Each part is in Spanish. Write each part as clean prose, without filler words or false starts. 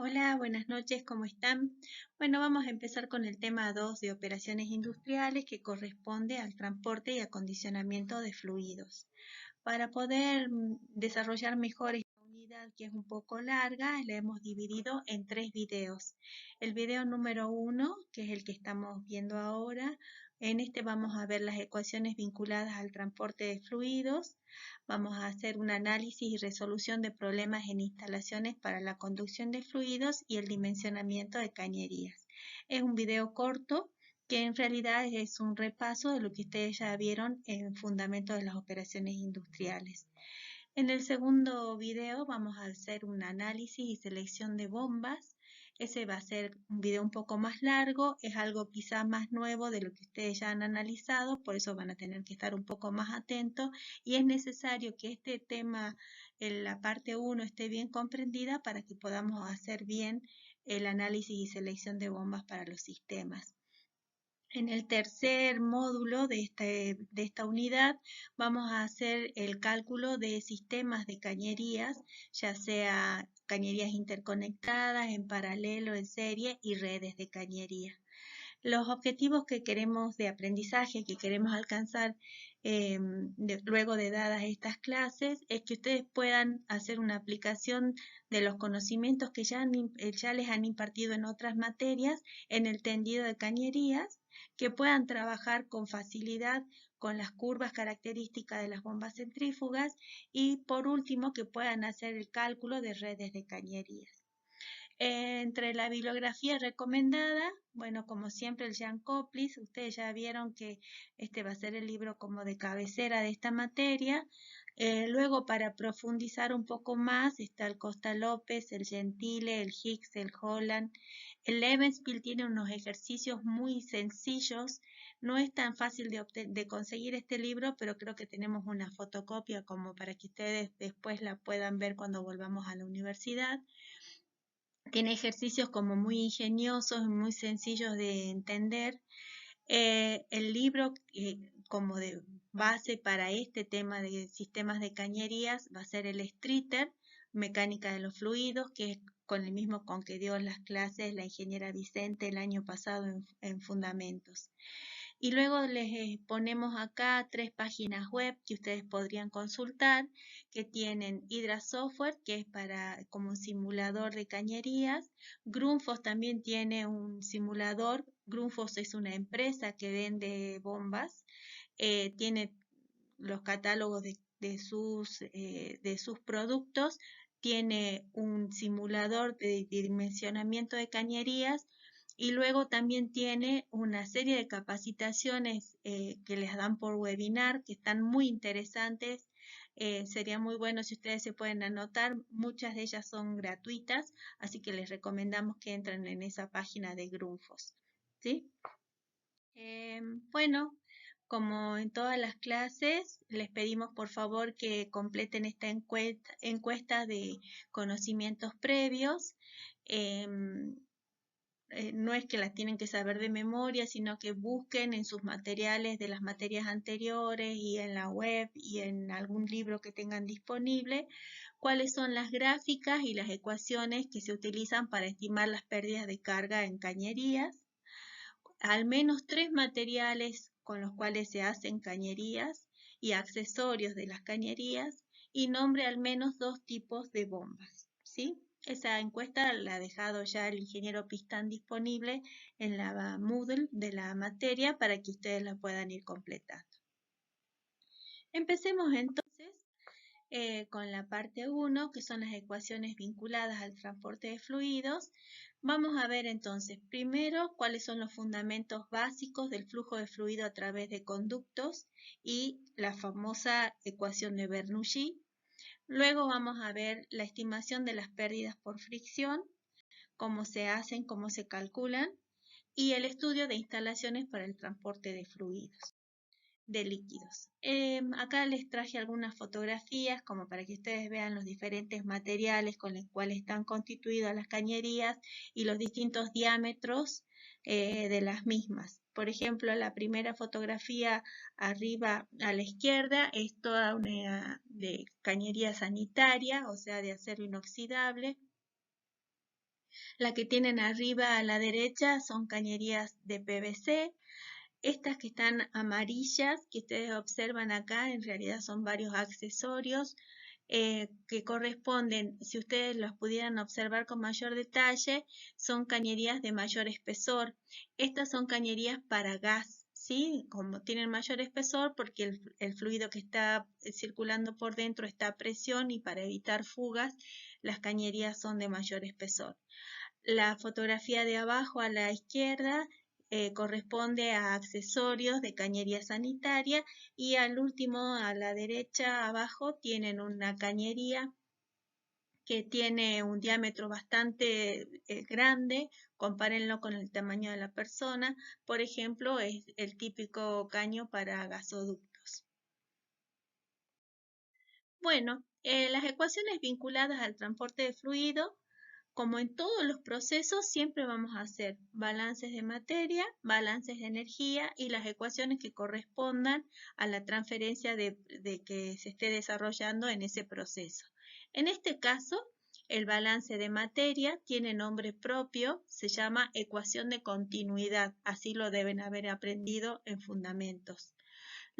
Hola, buenas noches, ¿cómo están? Bueno, vamos a empezar con el tema 2 de operaciones industriales que corresponde al transporte y acondicionamiento de fluidos. Para poder desarrollar mejor esta unidad que es un poco larga, la hemos dividido en 3 videos. El video número 1, que es el que estamos viendo ahora, en este vamos a ver las ecuaciones vinculadas al transporte de fluidos. Vamos a hacer un análisis y resolución de problemas en instalaciones para la conducción de fluidos y el dimensionamiento de cañerías. Es un video corto que en realidad es un repaso de lo que ustedes ya vieron en Fundamentos de las Operaciones Industriales. En el segundo video vamos a hacer un análisis y selección de bombas. Ese va a ser un video un poco más largo, es algo quizá más nuevo de lo que ustedes ya han analizado, por eso van a tener que estar un poco más atentos y es necesario que este tema, en la parte 1, esté bien comprendida para que podamos hacer bien el análisis y selección de bombas para los sistemas. En el tercer módulo de esta unidad vamos a hacer el cálculo de sistemas de cañerías, ya sea cañerías interconectadas, en paralelo, en serie y redes de cañería. Los objetivos que queremos de aprendizaje que queremos alcanzar luego de dadas estas clases es que ustedes puedan hacer una aplicación de los conocimientos que ya les han impartido en otras materias en el tendido de cañerías, que puedan trabajar con facilidad con las curvas características de las bombas centrífugas y por último que puedan hacer el cálculo de redes de cañerías. Entre la bibliografía recomendada, bueno, como siempre el Jan Koplis, ustedes ya vieron que este va a ser el libro como de cabecera de esta materia. Luego, para profundizar un poco más, está el Costa López, el Gentile, el Hicks, el Holland. El Levenspiel tiene unos ejercicios muy sencillos. No es tan fácil de conseguir este libro, pero creo que tenemos una fotocopia como para que ustedes después la puedan ver cuando volvamos a la universidad. Tiene ejercicios como muy ingeniosos y muy sencillos de entender. El libro como de base para este tema de sistemas de cañerías va a ser el Streeter, Mecánica de los Fluidos, que es con el mismo con que dio las clases la ingeniera Vicente el año pasado en Fundamentos. Y luego les ponemos acá 3 páginas web que ustedes podrían consultar, que tienen Hydra Software, que es para como un simulador de cañerías. Grundfos también tiene un simulador. Grundfos es una empresa que vende bombas. Tiene los catálogos de sus productos. Tiene un simulador de dimensionamiento de cañerías y luego también tiene una serie de capacitaciones que les dan por webinar que están muy interesantes. Sería muy bueno si ustedes se pueden anotar. Muchas de ellas son gratuitas, así que les recomendamos que entren en esa página de Grundfos. ¿Sí? Bueno, como en todas las clases, les pedimos por favor que completen esta encuesta de conocimientos previos. Em, no es que las tienen que saber de memoria, sino que busquen en sus materiales de las materias anteriores y en la web y en algún libro que tengan disponible, cuáles son las gráficas y las ecuaciones que se utilizan para estimar las pérdidas de carga en cañerías, al menos 3 materiales con los cuales se hacen cañerías y accesorios de las cañerías y nombre al menos 2 tipos de bombas, ¿sí? Esa encuesta la ha dejado ya el ingeniero Pistán disponible en la Moodle de la materia para que ustedes la puedan ir completando. Empecemos entonces con la parte 1, que son las ecuaciones vinculadas al transporte de fluidos. Vamos a ver entonces primero cuáles son los fundamentos básicos del flujo de fluido a través de conductos y la famosa ecuación de Bernoulli. Luego vamos a ver la estimación de las pérdidas por fricción, cómo se hacen, cómo se calculan, y el estudio de instalaciones para el transporte de fluidos, de líquidos. Acá les traje algunas fotografías como para que ustedes vean los diferentes materiales con los cuales están constituidas las cañerías y los distintos diámetros de las mismas. Por ejemplo, la primera fotografía arriba a la izquierda es toda una de cañería sanitaria, o sea, de acero inoxidable. La que tienen arriba a la derecha son cañerías de PVC. Estas que están amarillas, que ustedes observan acá, en realidad son varios accesorios que corresponden, si ustedes los pudieran observar con mayor detalle, son cañerías de mayor espesor. Estas son cañerías para gas, ¿sí? Como tienen mayor espesor porque el fluido que está circulando por dentro está a presión y para evitar fugas, las cañerías son de mayor espesor. La fotografía de abajo a la izquierda corresponde a accesorios de cañería sanitaria y al último a la derecha abajo tienen una cañería que tiene un diámetro bastante grande, compárenlo con el tamaño de la persona, por ejemplo es el típico caño para gasoductos. Bueno, las ecuaciones vinculadas al transporte de fluido, como en todos los procesos, siempre vamos a hacer balances de materia, balances de energía y las ecuaciones que correspondan a la transferencia de que se esté desarrollando en ese proceso. En este caso, el balance de materia tiene nombre propio, se llama ecuación de continuidad, así lo deben haber aprendido en fundamentos.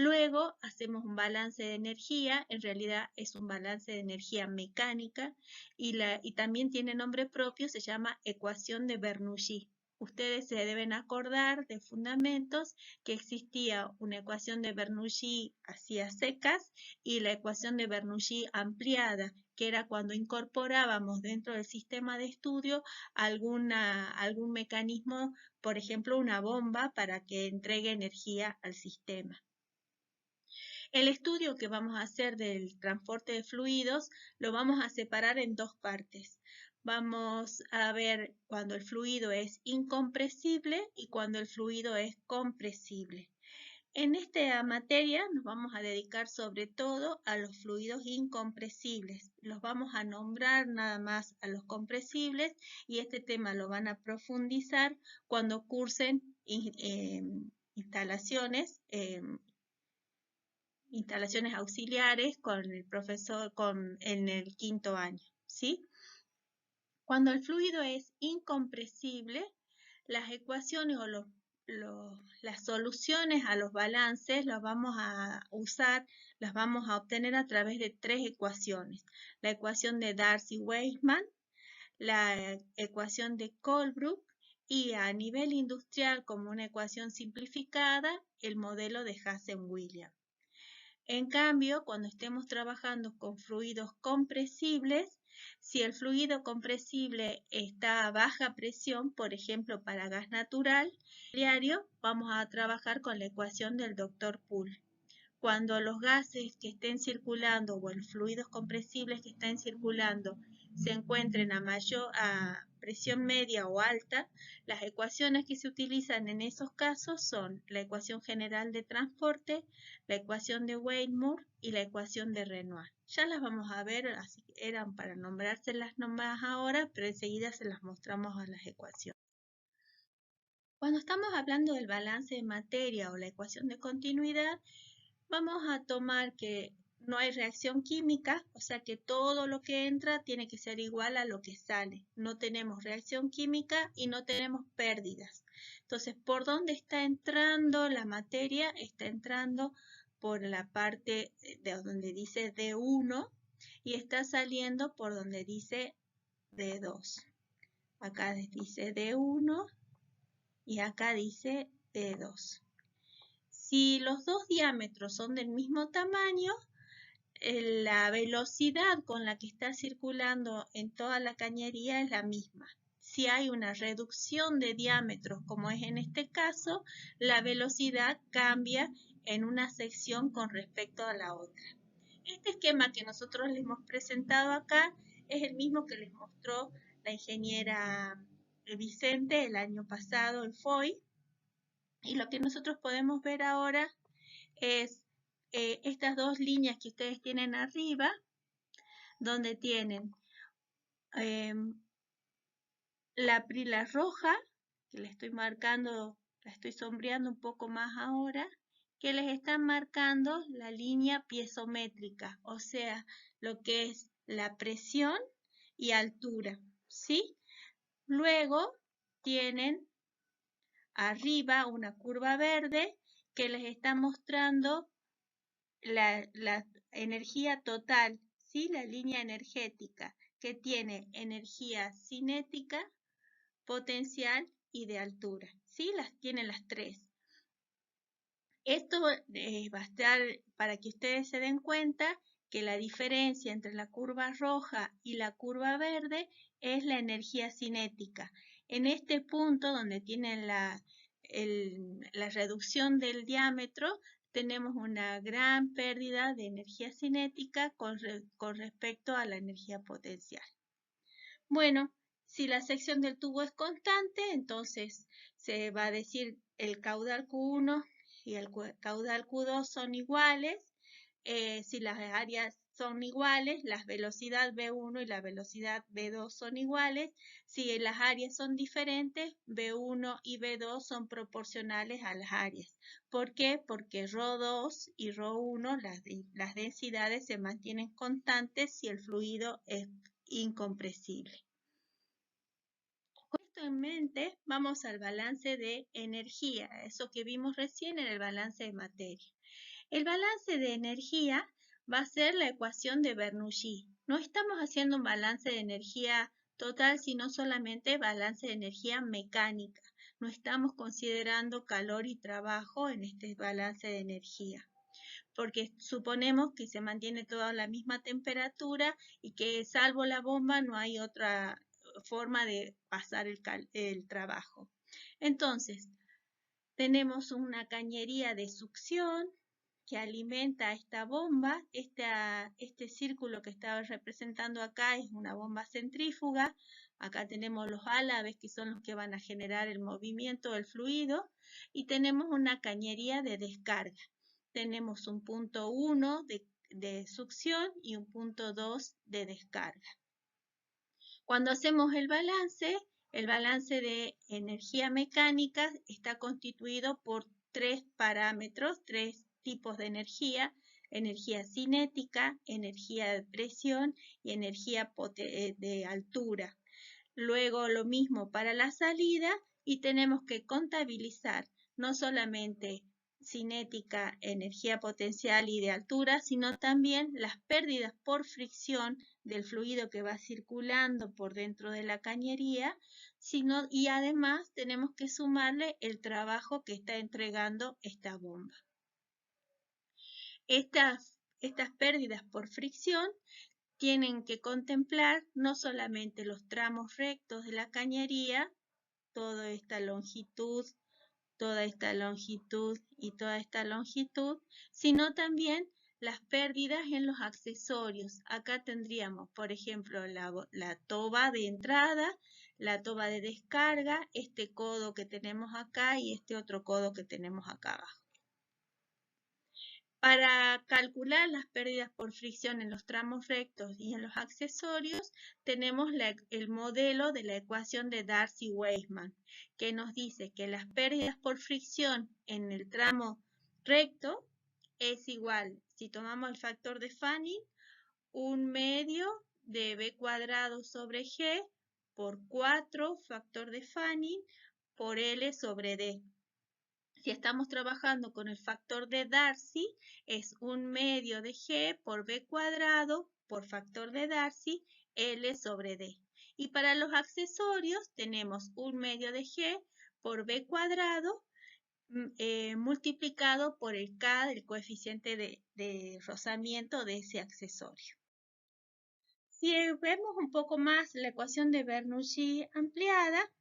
Luego hacemos un balance de energía, en realidad es un balance de energía mecánica y también tiene nombre propio, se llama ecuación de Bernoulli. Ustedes se deben acordar de fundamentos que existía una ecuación de Bernoulli así a secas y la ecuación de Bernoulli ampliada, que era cuando incorporábamos dentro del sistema de estudio algún mecanismo, por ejemplo una bomba para que entregue energía al sistema. El estudio que vamos a hacer del transporte de fluidos lo vamos a separar en dos partes. Vamos a ver cuando el fluido es incompresible y cuando el fluido es compresible. En esta materia nos vamos a dedicar sobre todo a los fluidos incompresibles. Los vamos a nombrar nada más a los compresibles y este tema lo van a profundizar cuando cursen instalaciones auxiliares con el profesor en el quinto año, ¿sí? Cuando el fluido es incompresible, las ecuaciones o las soluciones a los balances las vamos a usar, las vamos a obtener a través de tres ecuaciones. La ecuación de Darcy-Weisman, la ecuación de Colebrook y a nivel industrial como una ecuación simplificada, el modelo de Hazen-Williams. En cambio, cuando estemos trabajando con fluidos compresibles, si el fluido compresible está a baja presión, por ejemplo para gas natural, diario vamos a trabajar con la ecuación del Dr. Poole. Cuando los gases que estén circulando o los fluidos compresibles que estén circulando se encuentren a presión media o alta, las ecuaciones que se utilizan en esos casos son la ecuación general de transporte, la ecuación de Weymouth y la ecuación de Renoir. Ya las vamos a ver, así que eran para nombrárselas nomás ahora, pero enseguida se las mostramos a las ecuaciones. Cuando estamos hablando del balance de materia o la ecuación de continuidad, vamos a tomar que no hay reacción química, o sea que todo lo que entra tiene que ser igual a lo que sale. No tenemos reacción química y no tenemos pérdidas. Entonces, ¿por dónde está entrando la materia? Está entrando por la parte de donde dice D1 y está saliendo por donde dice D2. Acá dice D1 y acá dice D2. Si los dos diámetros son del mismo tamaño, la velocidad con la que está circulando en toda la cañería es la misma. Si hay una reducción de diámetros, como es en este caso, la velocidad cambia en una sección con respecto a la otra. Este esquema que nosotros les hemos presentado acá es el mismo que les mostró la ingeniera Vicente el año pasado en FOI. Y lo que nosotros podemos ver ahora es estas dos líneas que ustedes tienen arriba, donde tienen la roja, que le estoy marcando, la estoy sombreando un poco más ahora, que les están marcando la línea piezométrica, o sea, lo que es la presión y altura, ¿sí? Luego tienen arriba una curva verde que les está mostrando la energía total, ¿sí? La línea energética que tiene energía cinética, potencial y de altura, ¿sí? Tiene las tres. Esto va a estar para que ustedes se den cuenta que la diferencia entre la curva roja y la curva verde es la energía cinética. En este punto donde tienen la reducción del diámetro, tenemos una gran pérdida de energía cinética con respecto a la energía potencial. Bueno, si la sección del tubo es constante, entonces se va a decir el caudal Q1 y el caudal Q2 son iguales. Si las áreas son iguales, la velocidad V1 y la velocidad V2 son iguales. Si las áreas son diferentes, V1 y V2 son proporcionales a las áreas. ¿Por qué? Porque ρ2 y ρ1, las densidades se mantienen constantes si el fluido es incompresible. Con esto en mente, vamos al balance de energía, eso que vimos recién en el balance de materia. El balance de energía va a ser la ecuación de Bernoulli. No estamos haciendo un balance de energía total, sino solamente balance de energía mecánica. No estamos considerando calor y trabajo en este balance de energía, porque suponemos que se mantiene toda la misma temperatura y que salvo la bomba no hay otra forma de pasar el trabajo. Entonces, tenemos una cañería de succión que alimenta esta bomba. Este círculo que estaba representando acá es una bomba centrífuga. Acá tenemos los álabes que son los que van a generar el movimiento del fluido y tenemos una cañería de descarga. Tenemos un punto 1 de succión y un punto 2 de descarga. Cuando hacemos el balance de energía mecánica está constituido por tres parámetros, tres tipos de energía cinética, energía de presión y energía de altura. Luego lo mismo para la salida y tenemos que contabilizar no solamente cinética, energía potencial y de altura, sino también las pérdidas por fricción del fluido que va circulando por dentro de la cañería, y además tenemos que sumarle el trabajo que está entregando esta bomba. Estas pérdidas por fricción tienen que contemplar no solamente los tramos rectos de la cañería, toda esta longitud y toda esta longitud, sino también las pérdidas en los accesorios. Acá tendríamos, por ejemplo, la toba de entrada, la toba de descarga, este codo que tenemos acá y este otro codo que tenemos acá abajo. Para calcular las pérdidas por fricción en los tramos rectos y en los accesorios, tenemos el modelo de la ecuación de Darcy-Weisman, que nos dice que las pérdidas por fricción en el tramo recto es igual, si tomamos el factor de Fanning, 1/2 de B cuadrado sobre G por 4 factor de Fanning por L sobre D. Si estamos trabajando con el factor de Darcy, es 1/2 de G por B cuadrado por factor de Darcy, L sobre D. Y para los accesorios tenemos 1/2 de G por B cuadrado multiplicado por el K del coeficiente de rozamiento de ese accesorio. Si vemos un poco más la ecuación de Bernoulli ampliada,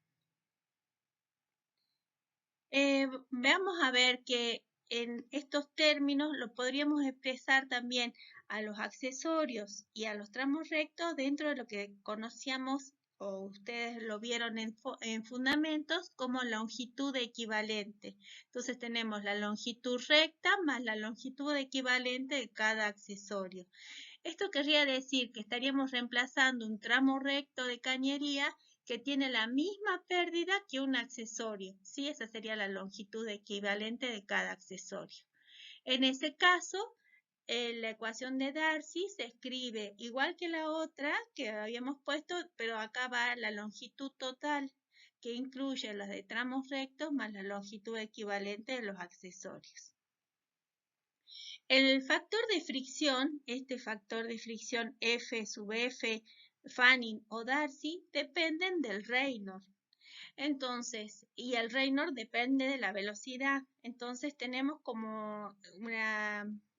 vamos a ver que en estos términos lo podríamos expresar también a los accesorios y a los tramos rectos dentro de lo que conocíamos o ustedes lo vieron en fundamentos como longitud equivalente. Entonces tenemos la longitud recta más la longitud equivalente de cada accesorio. Esto querría decir que estaríamos reemplazando un tramo recto de cañería que tiene la misma pérdida que un accesorio. ¿Sí? Esa sería la longitud equivalente de cada accesorio. En ese caso, la ecuación de Darcy se escribe igual que la otra que habíamos puesto, pero acá va la longitud total, que incluye los de tramos rectos más la longitud equivalente de los accesorios. El factor de fricción, este factor de fricción F sub F, Fanning o Darcy, dependen del Reynolds. Entonces, y el Reynolds depende de la velocidad. Entonces tenemos como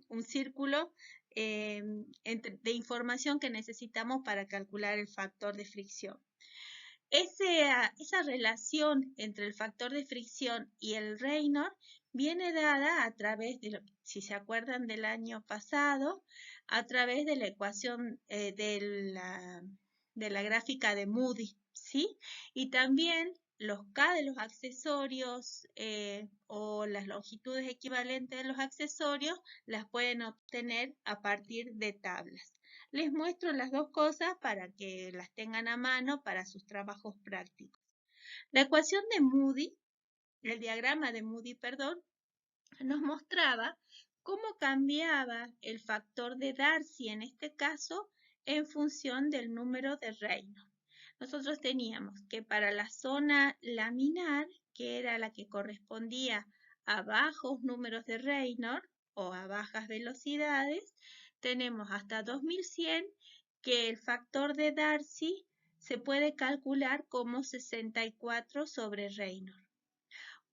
un círculo de información que necesitamos para calcular el factor de fricción. Esa relación entre el factor de fricción y el Reynolds viene dada a través de, si se acuerdan del año pasado, a través de la ecuación de la gráfica de Moody, ¿sí? Y también los K de los accesorios o las longitudes equivalentes de los accesorios las pueden obtener a partir de tablas. Les muestro las dos cosas para que las tengan a mano para sus trabajos prácticos. La ecuación de Moody, el diagrama de Moody, perdón, nos mostraba cómo cambiaba el factor de Darcy, en este caso, en función del número de Reynolds. Nosotros teníamos que para la zona laminar, que era la que correspondía a bajos números de Reynolds o a bajas velocidades, tenemos hasta 2100 que el factor de Darcy se puede calcular como 64 sobre Reynolds.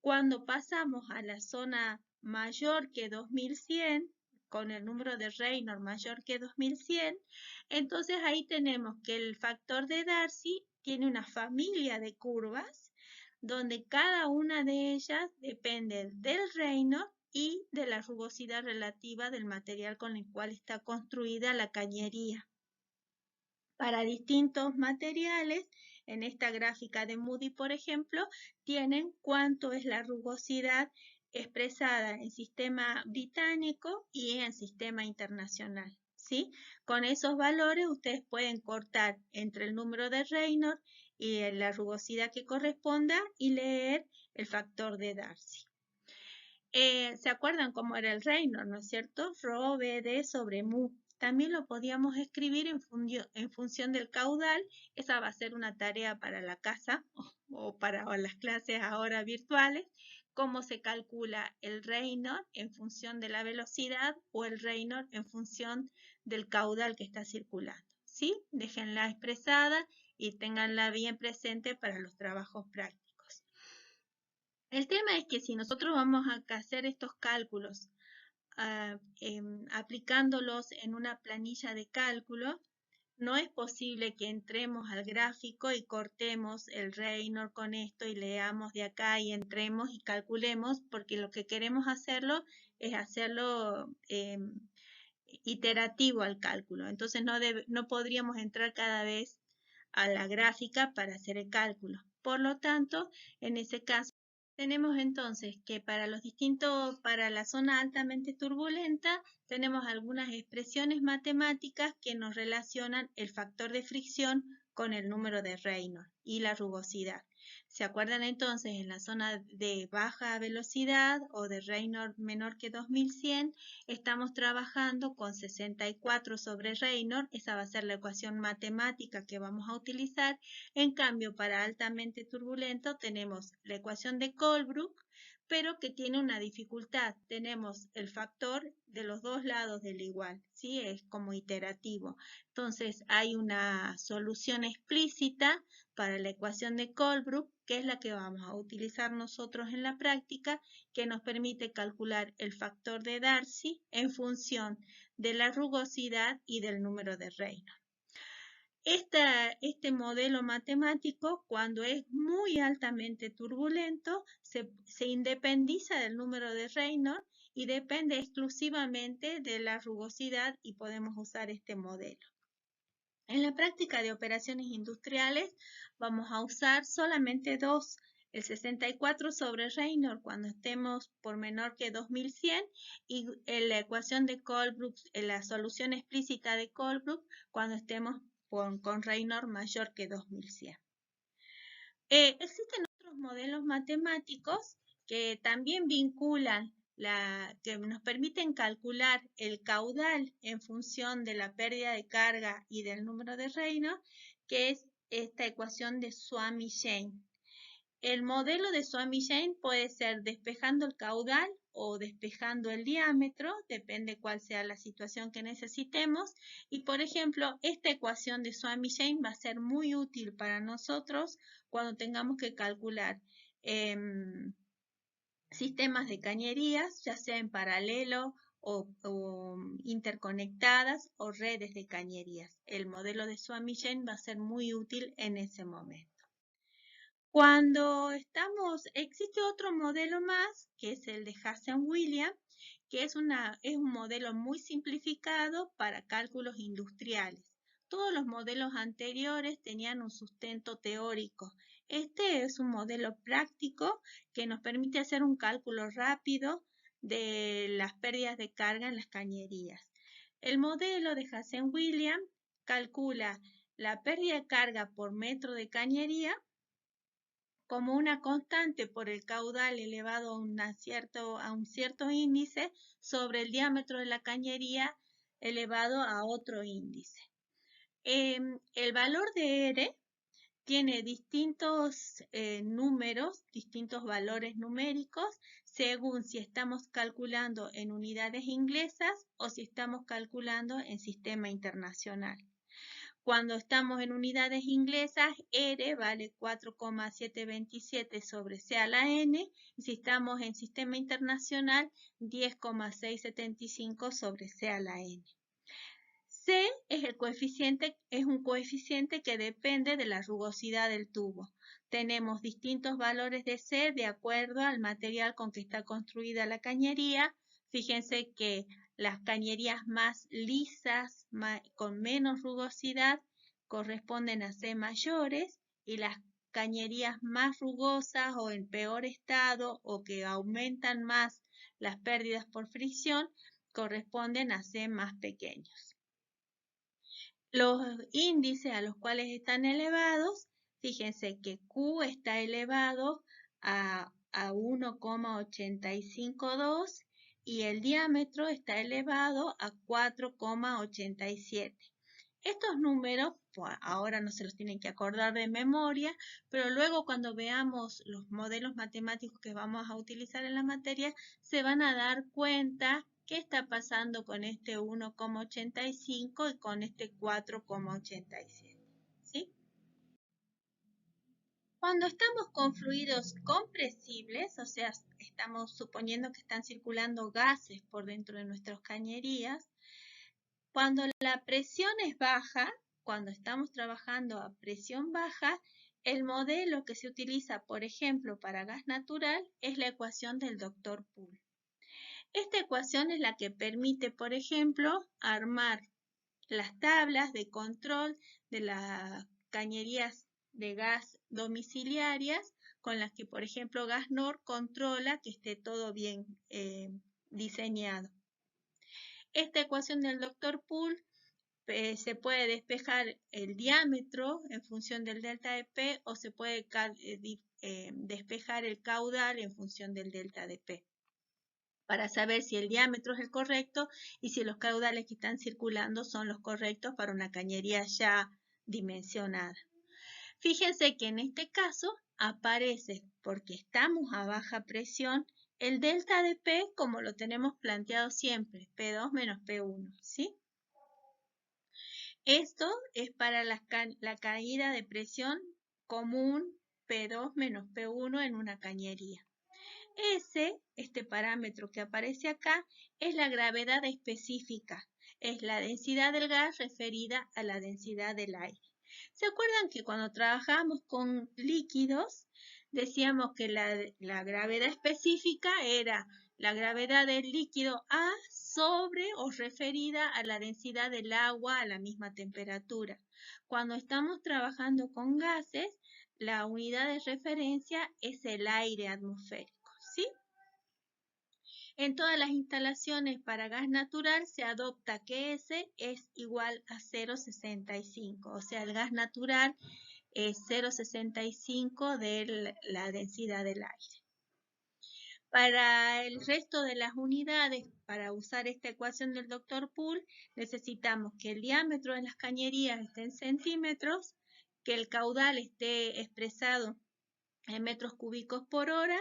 Cuando pasamos a la zona mayor que 2100, con el número de Reynolds mayor que 2100, entonces ahí tenemos que el factor de Darcy tiene una familia de curvas donde cada una de ellas depende del Reynolds y de la rugosidad relativa del material con el cual está construida la cañería. Para distintos materiales, en esta gráfica de Moody, por ejemplo, tienen cuánto es la rugosidad expresada en sistema británico y en sistema internacional, ¿sí? Con esos valores ustedes pueden cortar entre el número de Reynolds y la rugosidad que corresponda y leer el factor de Darcy. ¿Se acuerdan cómo era el Reynolds, no es cierto? Rho BD sobre mu. También lo podíamos escribir en función del caudal. Esa va a ser una tarea para la casa o para las clases ahora virtuales. Cómo se calcula el Reynolds en función de la velocidad o el Reynolds en función del caudal que está circulando. ¿Sí? Déjenla expresada y ténganla bien presente para los trabajos prácticos. El tema es que si nosotros vamos a hacer estos cálculos aplicándolos en una planilla de cálculo, no es posible que entremos al gráfico y cortemos el Reynolds con esto y leamos de acá y entremos y calculemos, porque lo que queremos hacerlo es hacerlo iterativo al cálculo. Entonces no podríamos entrar cada vez a la gráfica para hacer el cálculo. Por lo tanto, en ese caso, tenemos entonces que para la zona altamente turbulenta, tenemos algunas expresiones matemáticas que nos relacionan el factor de fricción con el número de Reynolds y la rugosidad. ¿Se acuerdan entonces en la zona de baja velocidad o de Reynolds menor que 2100? Estamos trabajando con 64 sobre Reynolds, esa va a ser la ecuación matemática que vamos a utilizar. En cambio, para altamente turbulento tenemos la ecuación de Colebrook, pero que tiene una dificultad. Tenemos el factor de los dos lados del igual, ¿sí? Es como iterativo. Entonces, hay una solución explícita para la ecuación de Colebrook, que es la que vamos a utilizar nosotros en la práctica, que nos permite calcular el factor de Darcy en función de la rugosidad y del número de Reynolds. Este modelo matemático, cuando es muy altamente turbulento, se independiza del número de Reynolds y depende exclusivamente de la rugosidad y podemos usar este modelo. En la práctica de operaciones industriales vamos a usar solamente dos, el 64 sobre Reynolds cuando estemos por menor que 2100 y la ecuación de Colebrook, la solución explícita de Colebrook cuando estemos con Reynolds mayor que 2100. Existen otros modelos matemáticos que también vinculan que nos permiten calcular el caudal en función de la pérdida de carga y del número de Reynolds, que es esta ecuación de Suomi-Jain. El modelo de Suomi-Jain puede ser despejando el caudal o despejando el diámetro, depende cuál sea la situación que necesitemos. Y por ejemplo, esta ecuación de Suomi-Jain va a ser muy útil para nosotros cuando tengamos que calcular sistemas de cañerías, ya sea en paralelo o interconectadas o redes de cañerías. El modelo de Suomi-Jain va a ser muy útil en ese momento. Existe otro modelo más, que es el de Hazen-Williams, que es un modelo muy simplificado para cálculos industriales. Todos los modelos anteriores tenían un sustento teórico. Este es un modelo práctico que nos permite hacer un cálculo rápido de las pérdidas de carga en las cañerías. El modelo de Hazen-Williams calcula la pérdida de carga por metro de cañería como una constante por el caudal elevado a un cierto índice sobre el diámetro de la cañería elevado a otro índice. El valor de R tiene distintos números, distintos valores numéricos, según si estamos calculando en unidades inglesas o si estamos calculando en sistema internacional. Cuando estamos en unidades inglesas, R vale 4,727 sobre C a la N, y si estamos en sistema internacional, 10,675 sobre C a la N. C es un coeficiente que depende de la rugosidad del tubo. Tenemos distintos valores de C de acuerdo al material con que está construida la cañería. Fíjense que las cañerías más lisas, con menos rugosidad, corresponden a C mayores, y las cañerías más rugosas o en peor estado o que aumentan más las pérdidas por fricción corresponden a C más pequeños. Los índices a los cuales están elevados, fíjense que Q está elevado a 1,852 y el diámetro está elevado a 4,87. Estos números, pues, ahora no se los tienen que acordar de memoria, pero luego cuando veamos los modelos matemáticos que vamos a utilizar en la materia, se van a dar cuenta qué está pasando con este 1,85 y con este 4,87. ¿Sí? Cuando estamos con fluidos compresibles, o sea, estamos suponiendo que están circulando gases por dentro de nuestras cañerías, cuando la presión es baja, cuando estamos trabajando a presión baja, el modelo que se utiliza, por ejemplo, para gas natural es la ecuación del Dr. Poole. Esta ecuación es la que permite, por ejemplo, armar las tablas de control de las cañerías de gas domiciliarias con las que, por ejemplo, Gasnor controla que esté todo bien diseñado. Esta ecuación del Dr. Poole se puede despejar el diámetro en función del delta de P o se puede despejar el caudal en función del delta de P, para saber si el diámetro es el correcto y si los caudales que están circulando son los correctos para una cañería ya dimensionada. Fíjense que en este caso aparece, porque estamos a baja presión, el delta de P como lo tenemos planteado siempre, P2 menos P1, ¿sí? Esto es para la caída de presión común P2 menos P1 en una cañería. Este parámetro que aparece acá, es la gravedad específica, es la densidad del gas referida a la densidad del aire. ¿Se acuerdan que cuando trabajamos con líquidos, decíamos que la gravedad específica era la gravedad del líquido A sobre o referida a la densidad del agua a la misma temperatura? Cuando estamos trabajando con gases, la unidad de referencia es el aire atmosférico, ¿sí? En todas las instalaciones para gas natural se adopta que S es igual a 0,65, o sea, el gas natural es 0,65 de la densidad del aire. Para el resto de las unidades, para usar esta ecuación del Dr. Poole, necesitamos que el diámetro de las cañerías esté en centímetros, que el caudal esté expresado en metros cúbicos por hora,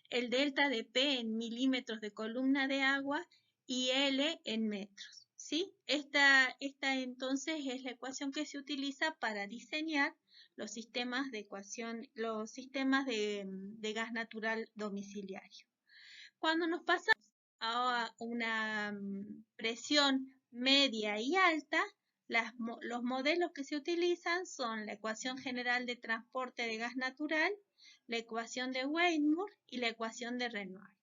el delta de P en milímetros de columna de agua y L en metros. ¿Sí? Esta entonces es la ecuación que se utiliza para diseñar los sistemas de gas natural domiciliario. Cuando nos pasamos a una presión media y alta, los modelos que se utilizan son la ecuación general de transporte de gas natural, la ecuación de Weymouth y la ecuación de Renoir.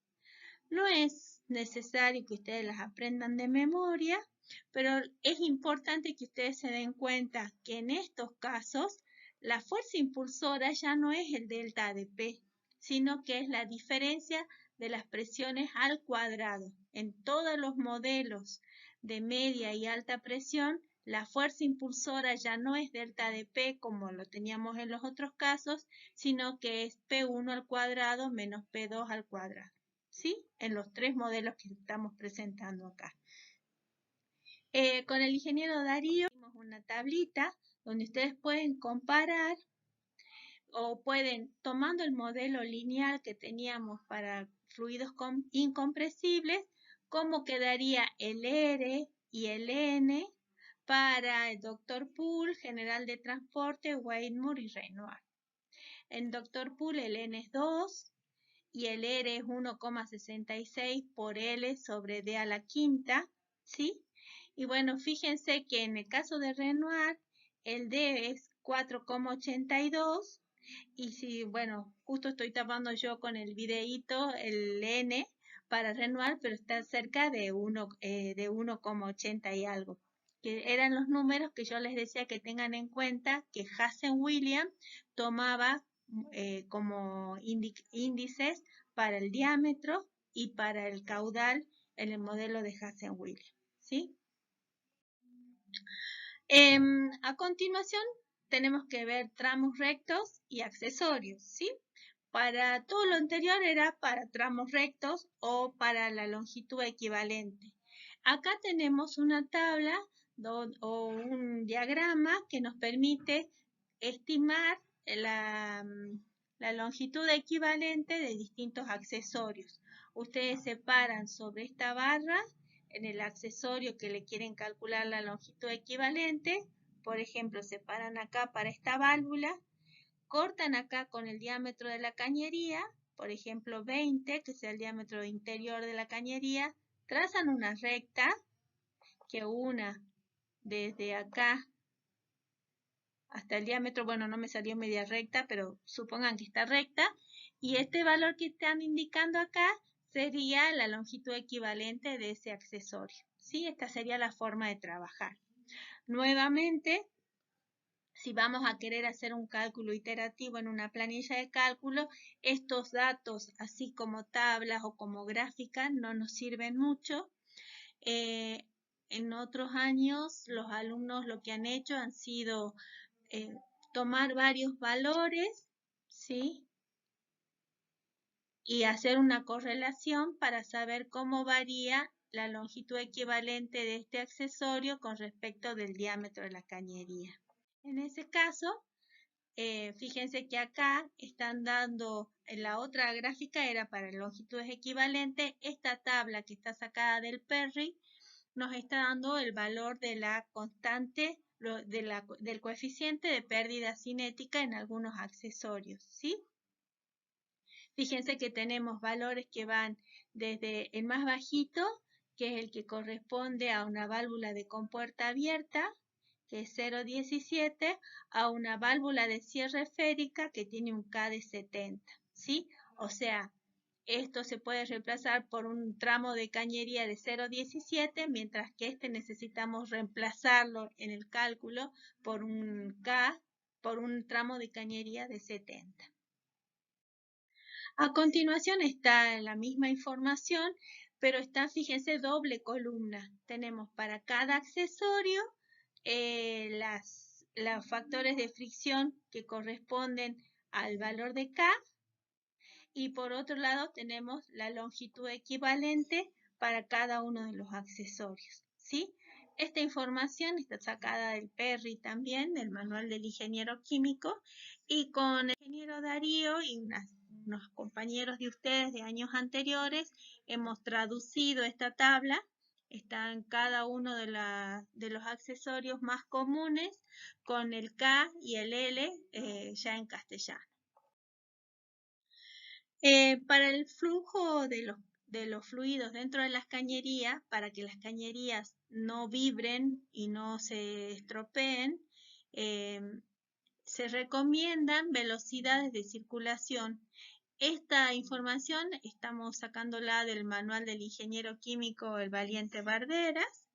No es necesario que ustedes las aprendan de memoria, pero es importante que ustedes se den cuenta que en estos casos la fuerza impulsora ya no es el delta de P, sino que es la diferencia de las presiones al cuadrado. En todos los modelos de media y alta presión, la fuerza impulsora ya no es delta de P como lo teníamos en los otros casos, sino que es P1 al cuadrado menos P2 al cuadrado. ¿Sí? En los tres modelos que estamos presentando acá. Con el ingeniero Darío tenemos una tablita donde ustedes pueden comparar o pueden, tomando el modelo lineal que teníamos para fluidos incompresibles, cómo quedaría el R y el N para el Dr. Poole, general de transporte, Weymouth y Renoir. En Dr. Poole el N es 2 y el R es 1,66 por L sobre D a la quinta, ¿sí? Y bueno, fíjense que en el caso de Renoir, el D es 4,82 y si, bueno, justo estoy tapando yo con el videíto el N para Renoir, pero está cerca de 1,80 y algo, que eran los números que yo les decía que tengan en cuenta que Hazen-Williams tomaba como índices para el diámetro y para el caudal en el modelo de Hazen-Williams, ¿sí? A continuación tenemos que ver tramos rectos y accesorios, ¿sí? Para todo lo anterior era para tramos rectos o para la longitud equivalente. Acá tenemos una tabla o un diagrama que nos permite estimar la longitud equivalente de distintos accesorios. Ustedes separan sobre esta barra en el accesorio que le quieren calcular la longitud equivalente. Por ejemplo, separan acá para esta válvula, cortan acá con el diámetro de la cañería, por ejemplo 20, que es el diámetro interior de la cañería, trazan una recta que una desde acá hasta el diámetro, bueno, no me salió media recta, pero supongan que está recta, y este valor que están indicando acá sería la longitud equivalente de ese accesorio, ¿sí? Esta sería la forma de trabajar. Nuevamente, si vamos a querer hacer un cálculo iterativo en una planilla de cálculo, estos datos, así como tablas o como gráficas, no nos sirven mucho. En otros años, los alumnos lo que han hecho han sido tomar varios valores, ¿sí? Y hacer una correlación para saber cómo varía la longitud equivalente de este accesorio con respecto del diámetro de la cañería. En ese caso, fíjense que acá están dando, en la otra gráfica era para longitudes equivalentes, esta tabla que está sacada del Perry nos está dando el valor de la constante, del coeficiente de pérdida cinética en algunos accesorios, ¿sí? Fíjense que tenemos valores que van desde el más bajito, que es el que corresponde a una válvula de compuerta abierta, que es 0,17, a una válvula de cierre esférica que tiene un K de 70, ¿sí? O sea, esto se puede reemplazar por un tramo de cañería de 0,17, mientras que este necesitamos reemplazarlo en el cálculo por un K, por un tramo de cañería de 70. A continuación está la misma información, pero está, fíjense, doble columna. Tenemos para cada accesorio los factores de fricción que corresponden al valor de K y por otro lado tenemos la longitud equivalente para cada uno de los accesorios, ¿sí? Esta información está sacada del PERRI también, del Manual del Ingeniero Químico, y con el ingeniero Darío y unos compañeros de ustedes de años anteriores hemos traducido esta tabla. Está en cada uno de los accesorios más comunes con el K y el L ya en castellano. Para el flujo de los fluidos dentro de las cañerías, para que las cañerías no vibren y no se estropeen, se recomiendan velocidades de circulación. Esta información estamos sacándola del Manual del Ingeniero Químico El Valiente Barderas.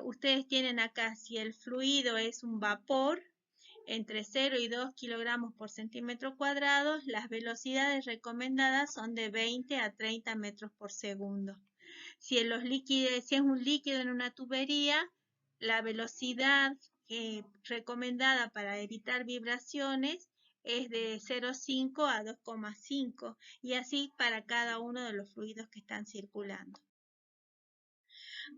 Ustedes tienen acá, si el fluido es un vapor, entre 0 y 2 kilogramos por centímetro cuadrado, las velocidades recomendadas son de 20 a 30 metros por segundo. Si es un líquido en una tubería, la velocidad recomendada para evitar vibraciones es de 0,5 a 2,5 y así para cada uno de los fluidos que están circulando.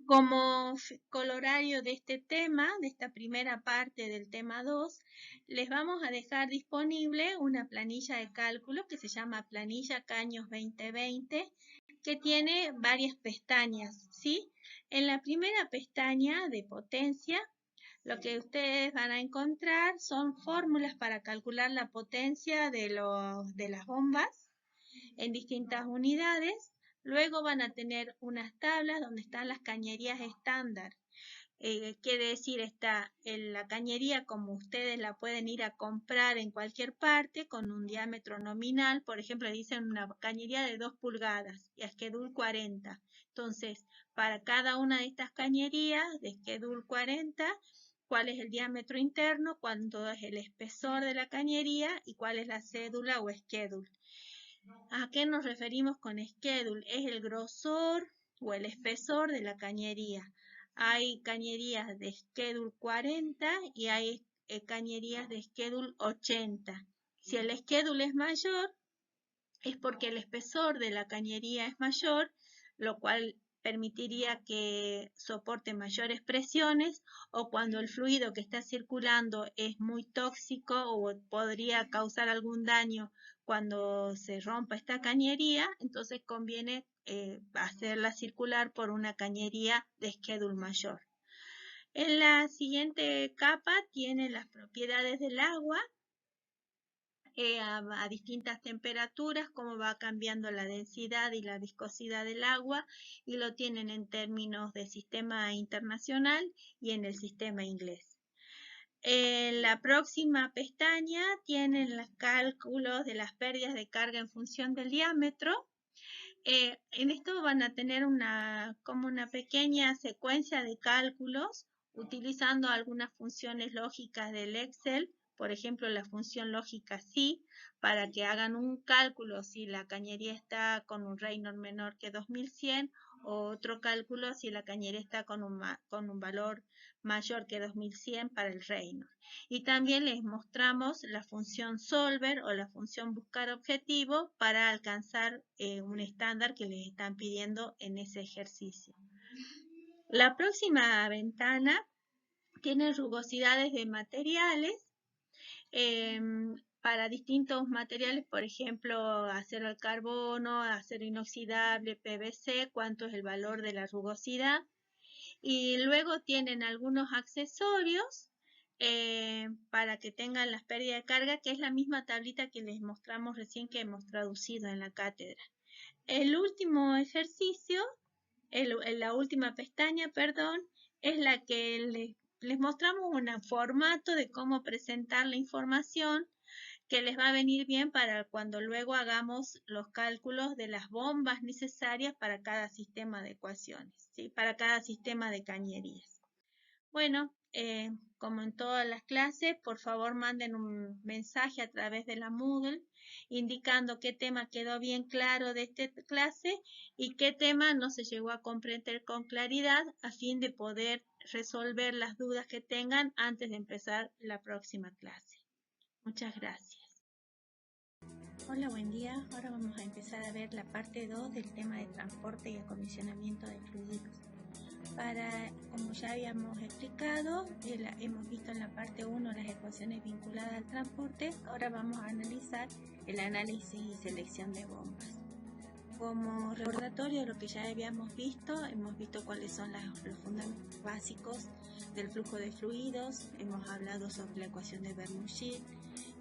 Como colorario de este tema, de esta primera parte del tema 2, les vamos a dejar disponible una planilla de cálculo que se llama Planilla Caños 2020, que tiene varias pestañas, ¿sí? En la primera pestaña de potencia, lo que ustedes van a encontrar son fórmulas para calcular la potencia de las bombas en distintas unidades. Luego van a tener unas tablas donde están las cañerías estándar. Quiere decir, está en la cañería como ustedes la pueden ir a comprar en cualquier parte con un diámetro nominal. Por ejemplo, dicen una cañería de 2 pulgadas y Schedule 40. Entonces, para cada una de estas cañerías de Schedule 40, cuál es el diámetro interno, cuánto es el espesor de la cañería y cuál es la cédula o schedule. ¿A qué nos referimos con schedule? Es el grosor o el espesor de la cañería. Hay cañerías de schedule 40 y hay cañerías de schedule 80. Si el schedule es mayor, es porque el espesor de la cañería es mayor, lo cual permitiría que soporte mayores presiones, o cuando el fluido que está circulando es muy tóxico o podría causar algún daño cuando se rompa esta cañería, entonces conviene hacerla circular por una cañería de schedule mayor. En la siguiente capa tiene las propiedades del agua, a distintas temperaturas, cómo va cambiando la densidad y la viscosidad del agua, y lo tienen en términos de sistema internacional y en el sistema inglés. En la próxima pestaña tienen los cálculos de las pérdidas de carga en función del diámetro. En esto van a tener como una pequeña secuencia de cálculos utilizando algunas funciones lógicas del Excel, por ejemplo la función lógica SI, para que hagan un cálculo si la cañería está con un Reynolds menor que 2100, o otro cálculo si la cañería está con un valor mayor que 2100 para el Reynolds. Y también les mostramos la función solver o la función buscar objetivo para alcanzar un estándar que les están pidiendo en ese ejercicio. La próxima ventana tiene rugosidades de materiales para distintos materiales, por ejemplo, acero al carbono, acero inoxidable, PVC, cuánto es el valor de la rugosidad. Y luego tienen algunos accesorios para que tengan las pérdidas de carga, que es la misma tablita que les mostramos recién, que hemos traducido en la cátedra. El último ejercicio, la última pestaña, perdón, es la que les mostramos un formato de cómo presentar la información que les va a venir bien para cuando luego hagamos los cálculos de las bombas necesarias para cada sistema de ecuaciones, ¿sí? Para cada sistema de cañerías. Bueno, como en todas las clases, por favor manden un mensaje a través de la Moodle indicando qué tema quedó bien claro de esta clase y qué tema no se llegó a comprender con claridad, a fin de poder resolver las dudas que tengan antes de empezar la próxima clase. Muchas gracias. Hola, buen día. Ahora vamos a empezar a ver la parte 2 del tema de transporte y acondicionamiento de fluidos. Como ya habíamos explicado, hemos visto en la parte 1 las ecuaciones vinculadas al transporte. Ahora vamos a analizar el análisis y selección de bombas. Como recordatorio de lo que ya habíamos visto, hemos visto cuáles son los fundamentos básicos del flujo de fluidos, hemos hablado sobre la ecuación de Bernoulli,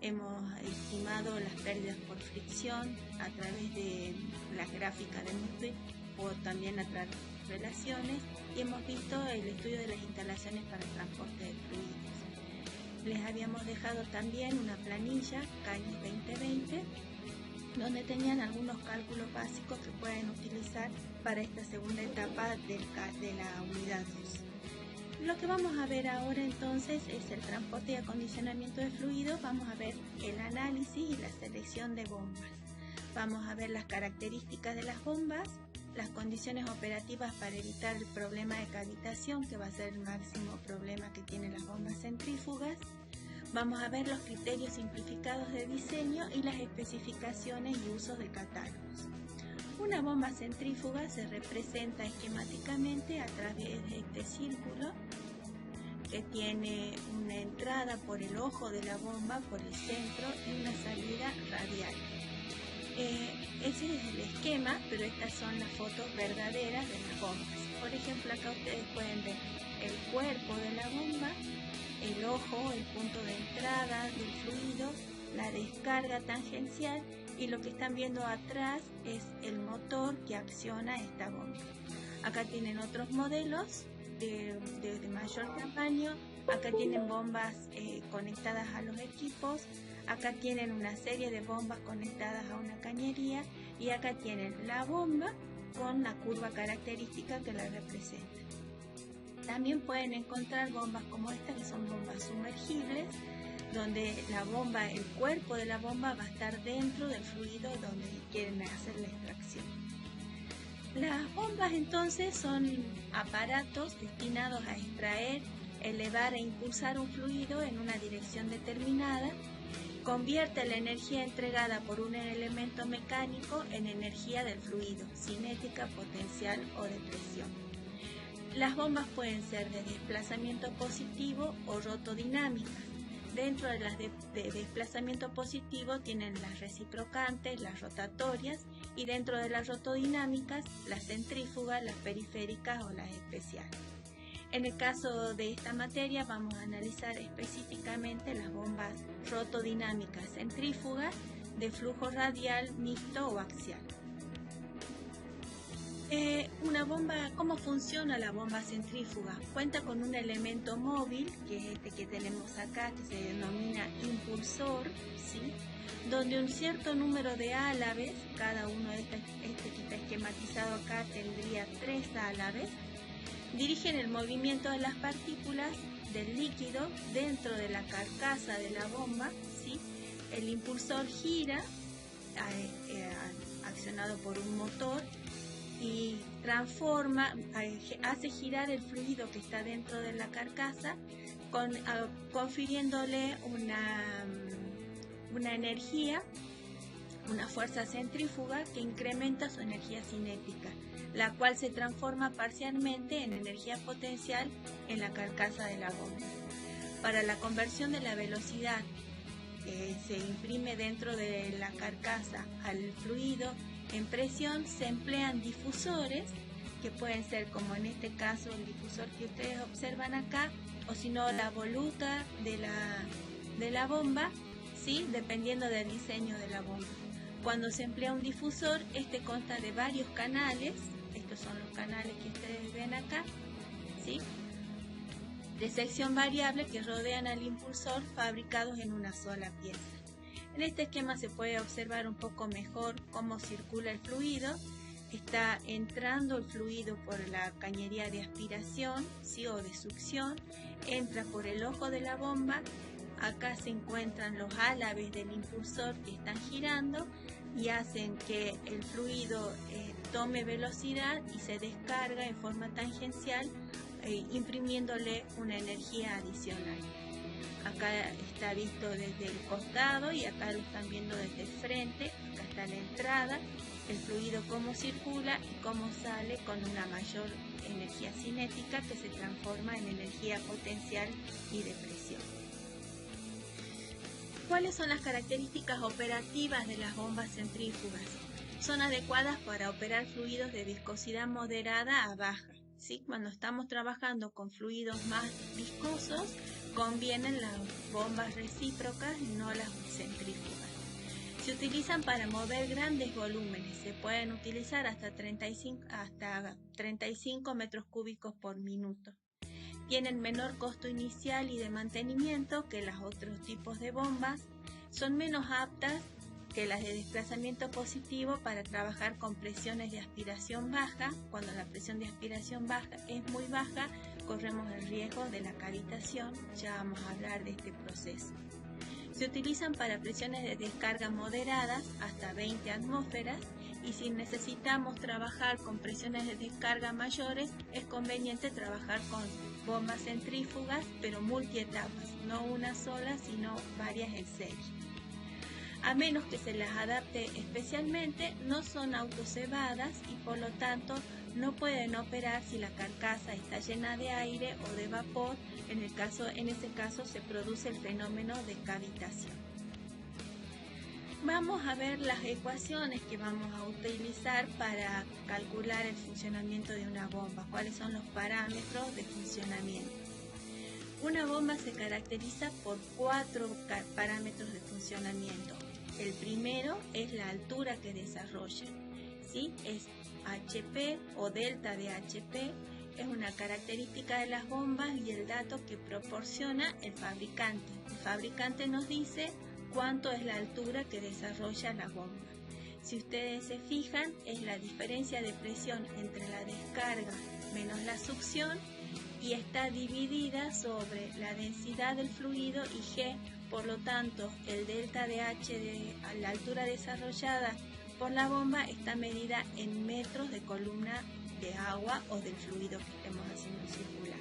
hemos estimado las pérdidas por fricción a través de las gráficas de Murphy o también a través de relaciones, y hemos visto el estudio de las instalaciones para el transporte de fluidos. Les habíamos dejado también una planilla, CAINES 2020, donde tenían algunos cálculos básicos que pueden utilizar para esta segunda etapa de la unidad 2. Lo que vamos a ver ahora entonces es el transporte y acondicionamiento de fluidos. Vamos a ver el análisis y la selección de bombas. Vamos a ver las características de las bombas, las condiciones operativas para evitar el problema de cavitación, que va a ser el máximo problema que tienen las bombas centrífugas. Vamos a ver los criterios simplificados de diseño y las especificaciones y usos de catálogos. Una bomba centrífuga se representa esquemáticamente a través de este círculo que tiene una entrada por el ojo de la bomba, por el centro, y una salida radial. Ese es el esquema, pero estas son las fotos verdaderas de las bombas. Por ejemplo, acá ustedes pueden ver el cuerpo de la bomba, el ojo, el punto de entrada del fluido, la descarga tangencial, y lo que están viendo atrás es el motor que acciona esta bomba. Acá tienen otros modelos de mayor tamaño, acá tienen bombas conectadas a los equipos, acá tienen una serie de bombas conectadas a una cañería, y acá tienen la bomba con la curva característica que la representa. También pueden encontrar bombas como esta, que son bombas sumergibles, donde la bomba, el cuerpo de la bomba va a estar dentro del fluido donde quieren hacer la extracción. Las bombas entonces son aparatos destinados a extraer, elevar e impulsar un fluido en una dirección determinada. Convierte la energía entregada por un elemento mecánico en energía del fluido, cinética, potencial o de presión. Las bombas pueden ser de desplazamiento positivo o rotodinámicas. Dentro de las de desplazamiento positivo tienen las reciprocantes, las rotatorias, y dentro de las rotodinámicas, las centrífugas, las periféricas o las especiales. En el caso de esta materia vamos a analizar específicamente las bombas rotodinámicas centrífugas de flujo radial, mixto o axial. Una bomba, ¿cómo funciona la bomba centrífuga? Cuenta con un elemento móvil, que es este que tenemos acá, que se denomina impulsor, ¿sí? Donde un cierto número de álabes, cada uno de este que está esquematizado acá tendría 3 álabes, dirigen el movimiento de las partículas del líquido dentro de la carcasa de la bomba, ¿sí? El impulsor gira, accionado por un motor, y hace girar el fluido que está dentro de la carcasa, confiriéndole una energía, una fuerza centrífuga que incrementa su energía cinética, la cual se transforma parcialmente en energía potencial en la carcasa de la bomba. Para la conversión de la velocidad que se imprime dentro de la carcasa al fluido en presión, se emplean difusores, que pueden ser, como en este caso, el difusor que ustedes observan acá, o si no, la voluta de la bomba, ¿sí? Dependiendo del diseño de la bomba. Cuando se emplea un difusor, este consta de varios canales, estos son los canales que ustedes ven acá, ¿sí? De sección variable que rodean al impulsor, fabricados en una sola pieza. En este esquema se puede observar un poco mejor cómo circula el fluido. Está entrando el fluido por la cañería de aspiración, ¿sí? O de succión, entra por el ojo de la bomba. Acá se encuentran los álabes del impulsor que están girando y hacen que el fluido tome velocidad y se descarga en forma tangencial, imprimiéndole una energía adicional. Acá está visto desde el costado y acá lo están viendo desde el frente. Acá está la entrada, el fluido cómo circula y cómo sale con una mayor energía cinética que se transforma en energía potencial y de presión. ¿Cuáles son las características operativas de las bombas centrífugas? Son adecuadas para operar fluidos de viscosidad moderada a baja. ¿Sí? Cuando estamos trabajando con fluidos más viscosos, convienen las bombas recíprocas y no las centrífugas. Se utilizan para mover grandes volúmenes, se pueden utilizar hasta 35 metros cúbicos por minuto. Tienen menor costo inicial y de mantenimiento que los otros tipos de bombas, son menos aptas que las de desplazamiento positivo para trabajar con presiones de aspiración baja. Cuando la presión de aspiración baja es muy baja, corremos el riesgo de la cavitación, ya vamos a hablar de este proceso. Se utilizan para presiones de descarga moderadas hasta 20 atmósferas y si necesitamos trabajar con presiones de descarga mayores, es conveniente trabajar con bombas centrífugas, pero multietapas, no una sola, sino varias en serie. A menos que se las adapte especialmente, no son autocebadas y por lo tanto no pueden operar si la carcasa está llena de aire o de vapor. En ese caso se produce el fenómeno de cavitación. Vamos a ver las ecuaciones que vamos a utilizar para calcular el funcionamiento de una bomba. ¿Cuáles son los parámetros de funcionamiento? Una bomba se caracteriza por 4 parámetros de funcionamiento. El primero es la altura que desarrolla, ¿sí? Es HP o delta de HP, es una característica de las bombas y el dato que proporciona el fabricante. El fabricante nos dice cuánto es la altura que desarrolla la bomba. Si ustedes se fijan, es la diferencia de presión entre la descarga menos la succión y está dividida sobre la densidad del fluido y G. Por lo tanto, el delta de H de la altura desarrollada por la bomba está medida en metros de columna de agua o del fluido que estemos haciendo circular.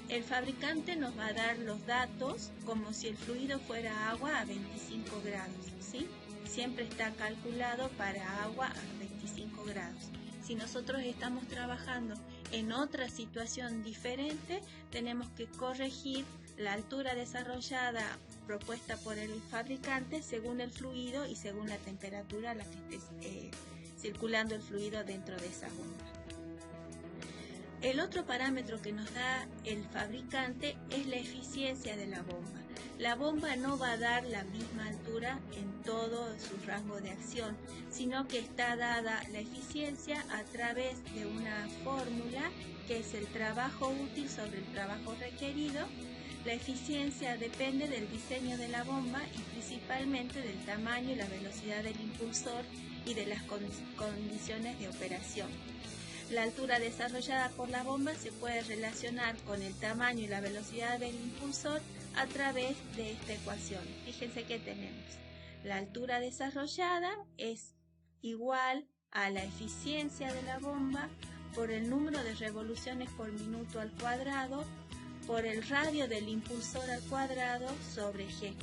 El fabricante nos va a dar los datos como si el fluido fuera agua a 25 grados, ¿sí? Siempre está calculado para agua a 25 grados. Si nosotros estamos trabajando en otra situación diferente, tenemos que corregir la altura desarrollada propuesta por el fabricante según el fluido y según la temperatura a la que esté circulando el fluido dentro de esa bomba. El otro parámetro que nos da el fabricante es la eficiencia de la bomba. La bomba no va a dar la misma altura en todo su rango de acción, sino que está dada la eficiencia a través de una fórmula que es el trabajo útil sobre el trabajo requerido. La eficiencia depende del diseño de la bomba y principalmente del tamaño y la velocidad del impulsor y de las condiciones de operación. La altura desarrollada por la bomba se puede relacionar con el tamaño y la velocidad del impulsor a través de esta ecuación. Fíjense que tenemos la altura desarrollada es igual a la eficiencia de la bomba por el número de revoluciones por minuto al cuadrado por el radio del impulsor al cuadrado sobre G.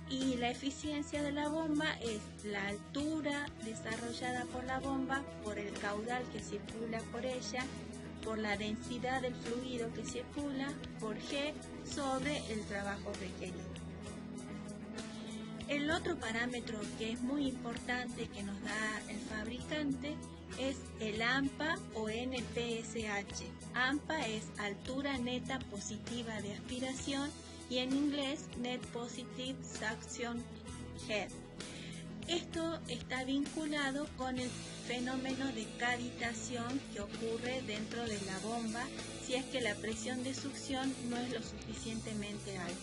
Y la eficiencia de la bomba es la altura desarrollada por la bomba por el caudal que circula por ella, por la densidad del fluido que circula, por G sobre el trabajo requerido. El otro parámetro que es muy importante que nos da el fabricante es el AMPA o NPSH. AMPA es altura neta positiva de aspiración y en inglés Net Positive Suction Head. Esto está vinculado con el fenómeno de cavitación que ocurre dentro de la bomba si es que la presión de succión no es lo suficientemente alta.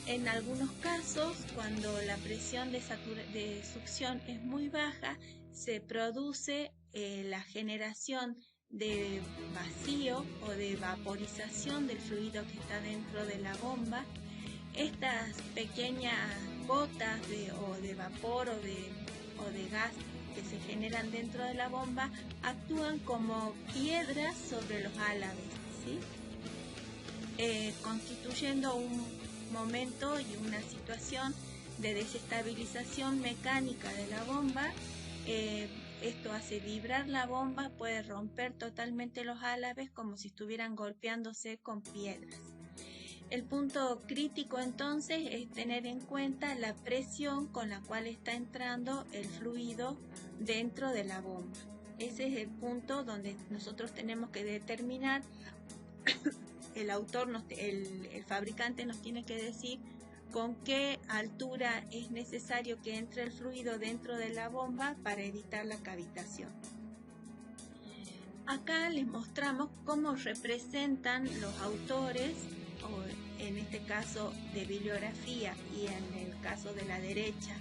En algunos casos, cuando la presión de succión es muy baja, se produce la generación de vacío o de vaporización del fluido que está dentro de la bomba. Estas pequeñas gotas de vapor o de gas que se generan dentro de la bomba actúan como piedras sobre los álabes, ¿sí? constituyendo un momento y una situación de desestabilización mecánica de la bomba. Esto hace vibrar la bomba, puede romper totalmente los álabes como si estuvieran golpeándose con piedras. El punto crítico entonces es tener en cuenta la presión con la cual está entrando el fluido dentro de la bomba. Ese es el punto donde nosotros tenemos que determinar, el fabricante nos tiene que decir con qué altura es necesario que entre el fluido dentro de la bomba para evitar la cavitación. Acá les mostramos cómo representan los autores, o en este caso de bibliografía y en el caso de la derecha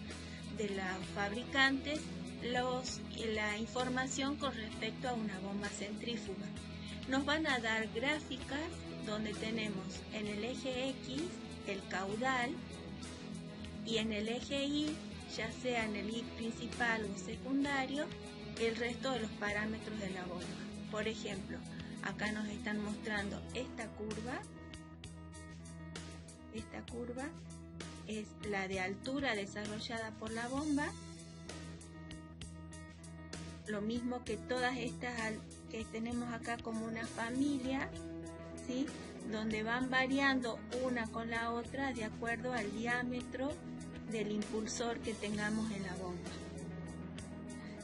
de los fabricantes, la información con respecto a una bomba centrífuga. Nos van a dar gráficas donde tenemos en el eje X el caudal y en el eje Y, ya sea en el Y principal o secundario, el resto de los parámetros de la bomba. Por ejemplo, acá nos están mostrando esta curva. Esta curva es la de altura desarrollada por la bomba. Lo mismo que todas estas que tenemos acá como una familia, ¿sí? Donde van variando una con la otra de acuerdo al diámetro del impulsor que tengamos en la bomba.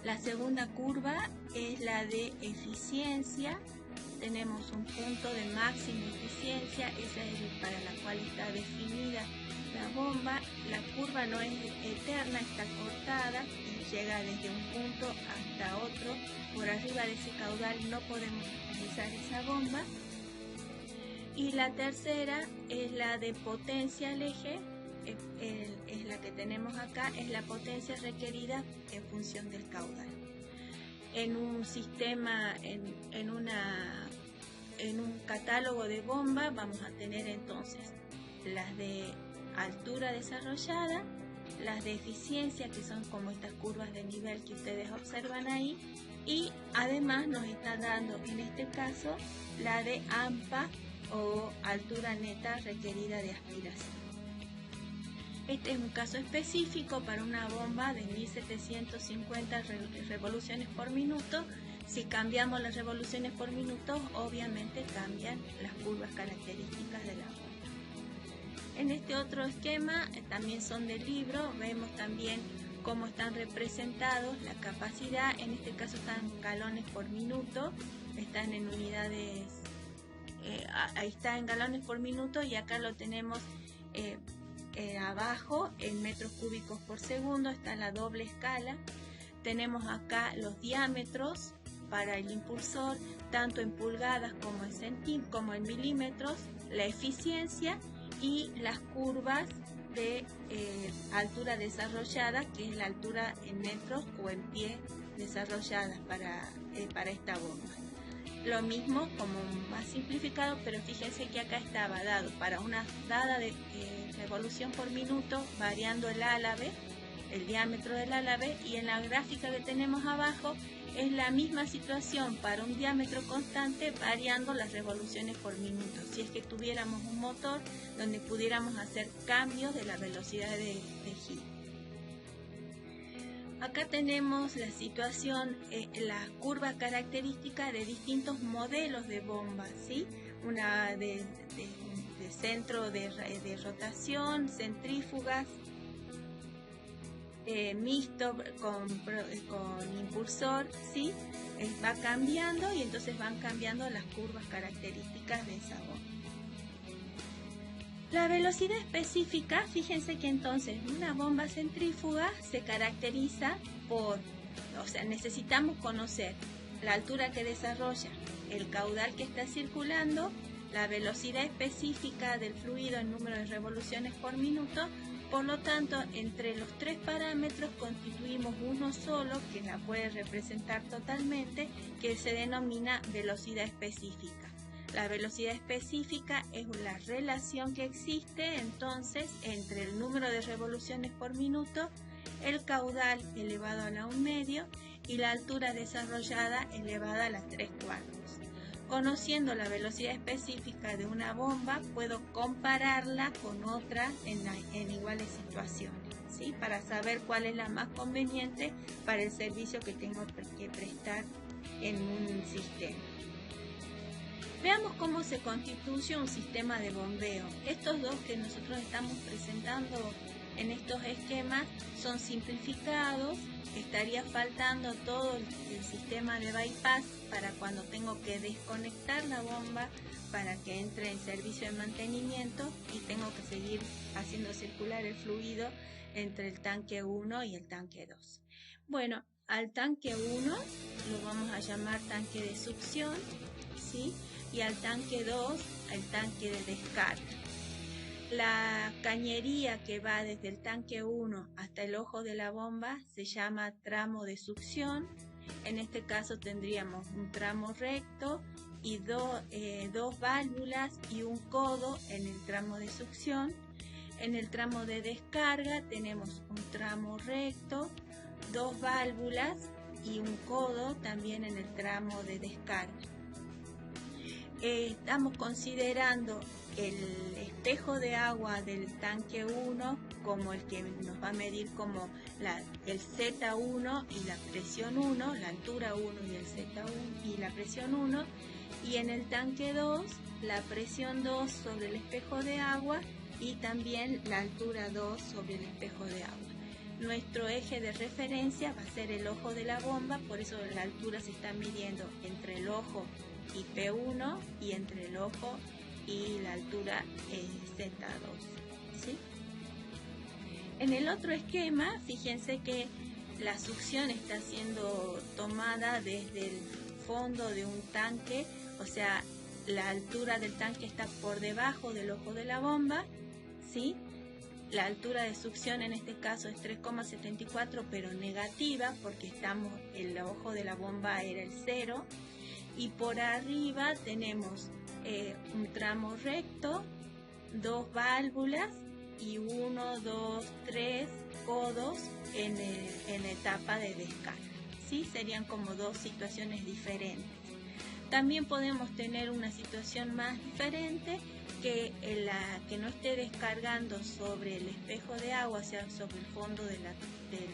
La segunda curva es la de eficiencia. Tenemos un punto de máxima eficiencia, esa es para la cual está definida la bomba. La curva no es eterna, está cortada y llega desde un punto hasta otro. Por arriba de ese caudal no podemos utilizar esa bomba. Y la tercera es la de potencia al eje, es la que tenemos acá, es la potencia requerida en función del caudal. En un sistema, en un catálogo de bomba vamos a tener entonces las de altura desarrollada, las de eficiencia, que son como estas curvas de nivel que ustedes observan ahí, y además nos está dando en este caso la de AMPA o altura neta requerida de aspiración. Este es un caso específico para una bomba de 1750 revoluciones por minuto. Si cambiamos las revoluciones por minuto, obviamente cambian las curvas características de la bomba. En este otro esquema, también son del libro, vemos también cómo están representados la capacidad. En este caso están galones por minuto, están en unidades, ahí está en galones por minuto, y acá lo tenemos abajo en metros cúbicos por segundo. Está la doble escala. Tenemos acá los diámetros para el impulsor, tanto en pulgadas como en centímetros, como en milímetros, la eficiencia y las curvas de altura desarrollada, que es la altura en metros o en pie desarrolladas para esta bomba. Lo mismo como más simplificado, pero fíjense que acá estaba dado para una dada de revolución por minuto, variando el álabe, el diámetro del álabe, y en la gráfica que tenemos abajo es la misma situación para un diámetro constante, variando las revoluciones por minuto. Si es que tuviéramos un motor donde pudiéramos hacer cambios de la velocidad de giro. Acá tenemos la situación, la curva característica de distintos modelos de bombas, ¿sí? Una de centro de rotación, centrífugas, mixto con impulsor, ¿sí? Va cambiando y entonces van cambiando las curvas características de esa bomba. La velocidad específica, fíjense que entonces una bomba centrífuga se caracteriza por, necesitamos conocer la altura que desarrolla, el caudal que está circulando, la velocidad específica del fluido en número de revoluciones por minuto. Por lo tanto, entre los tres parámetros constituimos uno solo que la puede representar totalmente, que se denomina velocidad específica. La velocidad específica es la relación que existe entonces entre el número de revoluciones por minuto, el caudal elevado a la 1/2 y la altura desarrollada elevada a la 3/4. Conociendo la velocidad específica de una bomba, puedo compararla con otra en iguales situaciones, ¿sí? Para saber cuál es la más conveniente para el servicio que tengo que prestar en un sistema. Veamos cómo se constituye un sistema de bombeo. Estos dos que nosotros estamos presentando en estos esquemas son simplificados. Estaría faltando todo el sistema de bypass para cuando tengo que desconectar la bomba para que entre en servicio de mantenimiento y tengo que seguir haciendo circular el fluido entre el tanque 1 y el tanque 2. Bueno, al tanque 1 lo vamos a llamar tanque de succión, ¿sí? Y al tanque 2, el tanque de descarga. La cañería que va desde el tanque 1 hasta el ojo de la bomba se llama tramo de succión. En este caso tendríamos un tramo recto y dos válvulas y un codo en el tramo de succión. En el tramo de descarga tenemos un tramo recto, dos válvulas y un codo también en el tramo de descarga. Estamos considerando el espejo de agua del tanque 1 como el que nos va a medir como el Z1 y la presión 1, la altura 1 y el Z1 y la presión 1, y en el tanque 2 la presión 2 sobre el espejo de agua y también la altura 2 sobre el espejo de agua. Nuestro eje de referencia va a ser el ojo de la bomba, por eso la altura se está midiendo entre el ojo y P1 y entre el ojo y la altura Z2, ¿sí? En el otro esquema, fíjense que la succión está siendo tomada desde el fondo de un tanque, o sea, la altura del tanque está por debajo del ojo de la bomba, ¿sí? La altura de succión en este caso es 3,74, pero negativa porque el ojo de la bomba era el 0. Y por arriba tenemos un tramo recto, dos válvulas y 1, 2, 3 codos en la etapa de descarga, ¿sí? Serían como dos situaciones diferentes. También podemos tener una situación más diferente que no esté descargando sobre el espejo de agua, o sea, sobre el fondo del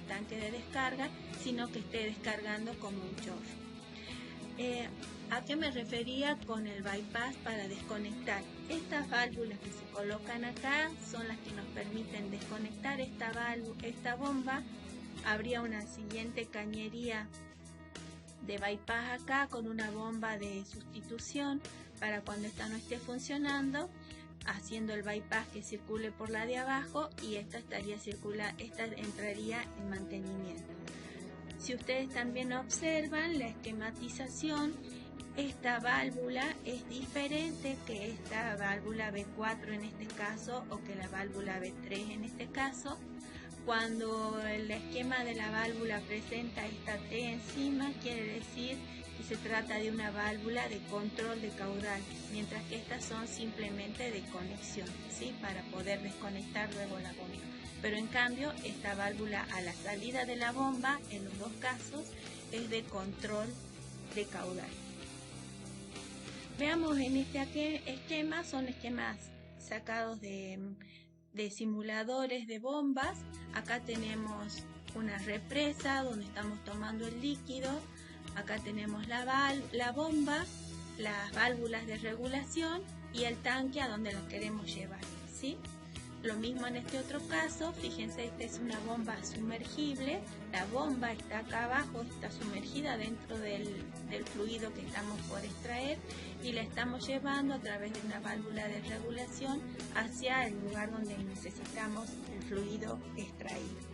tanque de descarga, sino que esté descargando como un chorro. ¿A qué me refería con el bypass para desconectar? Estas válvulas que se colocan acá son las que nos permiten desconectar esta bomba. Habría una siguiente cañería de bypass acá con una bomba de sustitución para cuando esta no esté funcionando, haciendo el bypass que circule por la de abajo y esta entraría en mantenimiento. Si ustedes también observan la esquematización, esta válvula es diferente que esta válvula B4 en este caso o que la válvula B3 en este caso. Cuando el esquema de la válvula presenta esta T encima, quiere decir que se trata de una válvula de control de caudal, mientras que estas son simplemente de conexión, ¿sí? Para poder desconectar luego la bomba. Pero en cambio, esta válvula a la salida de la bomba, en los dos casos, es de control de caudal. Veamos en este esquema, son esquemas sacados de simuladores de bombas. Acá tenemos una represa donde estamos tomando el líquido. Acá tenemos la bomba, las válvulas de regulación y el tanque a donde lo queremos llevar, ¿sí? Lo mismo en este otro caso, fíjense, esta es una bomba sumergible, la bomba está acá abajo, está sumergida dentro del fluido que estamos por extraer y la estamos llevando a través de una válvula de regulación hacia el lugar donde necesitamos el fluido extraído.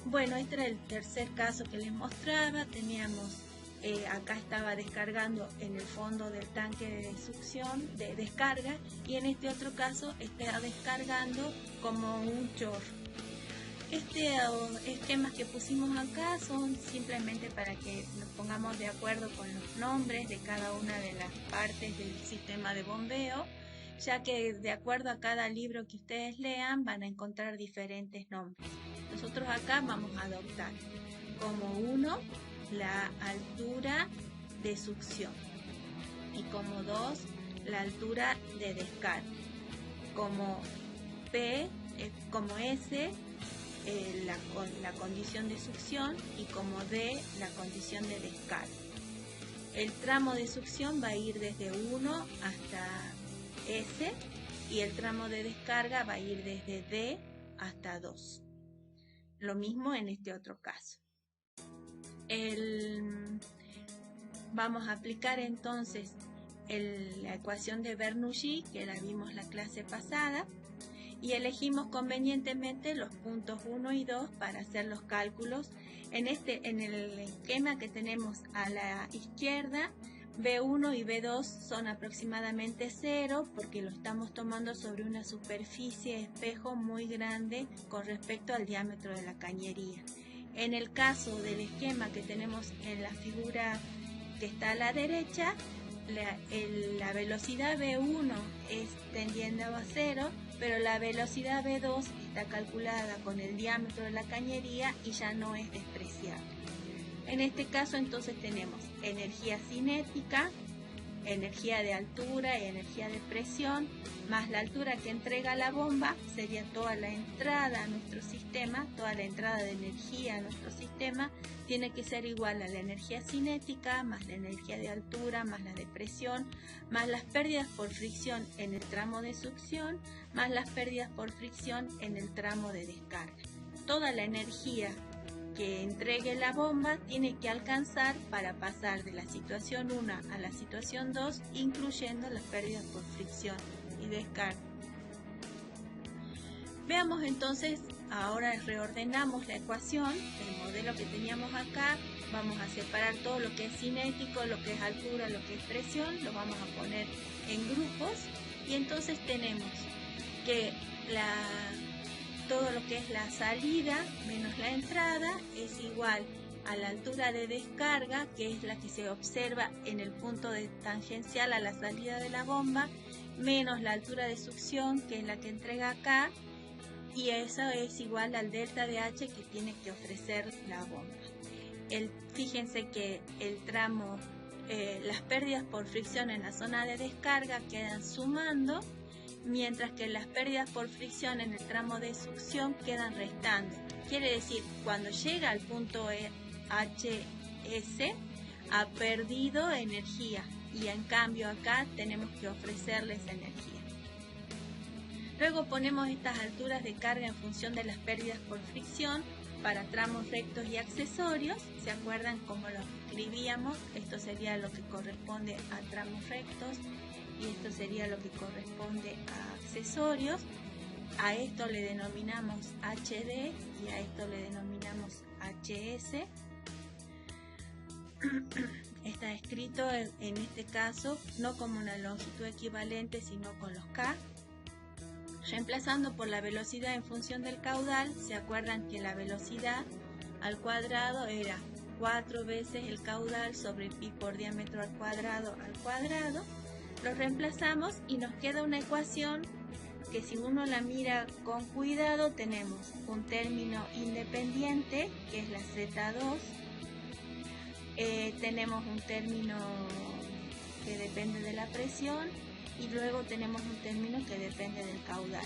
Bueno, este era el tercer caso que les mostraba. Teníamos acá estaba descargando en el fondo del tanque de succión de descarga y en este otro caso está descargando como un chorro. Esquemas que pusimos acá son simplemente para que nos pongamos de acuerdo con los nombres de cada una de las partes del sistema de bombeo, ya que de acuerdo a cada libro que ustedes lean van a encontrar diferentes nombres. Nosotros acá vamos a adoptar como 1 la altura de succión. Y como 2, la altura de descarga. Como P, como S, la condición de succión, y como D, la condición de descarga. El tramo de succión va a ir desde 1 hasta S, y el tramo de descarga va a ir desde D hasta 2. Lo mismo en este otro caso. Vamos a aplicar entonces la ecuación de Bernoulli, que la vimos la clase pasada, y elegimos convenientemente los puntos 1 y 2 para hacer los cálculos. En el esquema que tenemos a la izquierda, B1 y B2 son aproximadamente 0 porque lo estamos tomando sobre una superficie espejo muy grande con respecto al diámetro de la cañería. En el caso del esquema que tenemos en la figura que está a la derecha, la velocidad B1 es tendiendo a 0, pero la velocidad B2 está calculada con el diámetro de la cañería y ya no es despreciable. En este caso entonces tenemos energía cinética, energía de altura y energía de presión, más la altura que entrega la bomba, sería toda la entrada a nuestro sistema, toda la entrada de energía a nuestro sistema, tiene que ser igual a la energía cinética, más la energía de altura, más la de presión, más las pérdidas por fricción en el tramo de succión, más las pérdidas por fricción en el tramo de descarga. Toda la energía que entregue la bomba tiene que alcanzar para pasar de la situación 1 a la situación 2, incluyendo las pérdidas por fricción y descarga. Veamos entonces, ahora reordenamos la ecuación, el modelo que teníamos acá, vamos a separar todo lo que es cinético, lo que es altura, lo que es presión, lo vamos a poner en grupos, y entonces tenemos que todo lo que es la salida menos la entrada es igual a la altura de descarga, que es la que se observa en el punto tangencial a la salida de la bomba, menos la altura de succión, que es la que entrega acá, y eso es igual al delta de H que tiene que ofrecer la bomba. Fíjense que el tramo, las pérdidas por fricción en la zona de descarga quedan sumando, mientras que las pérdidas por fricción en el tramo de succión quedan restando. Quiere decir, cuando llega al punto HS, ha perdido energía, y en cambio acá tenemos que ofrecerles energía. Luego ponemos estas alturas de carga en función de las pérdidas por fricción para tramos rectos y accesorios. ¿Se acuerdan cómo lo escribíamos? Esto sería lo que corresponde a tramos rectos, y esto sería lo que corresponde a accesorios. A esto le denominamos HD y a esto le denominamos HS. Está escrito en este caso no como una longitud equivalente, sino con los K. Reemplazando por la velocidad en función del caudal, ¿se acuerdan que la velocidad al cuadrado era 4 veces el caudal sobre pi por diámetro al cuadrado? Lo reemplazamos y nos queda una ecuación que, si uno la mira con cuidado, tenemos un término independiente, que es la Z2, tenemos un término que depende de la presión, y luego tenemos un término que depende del caudal.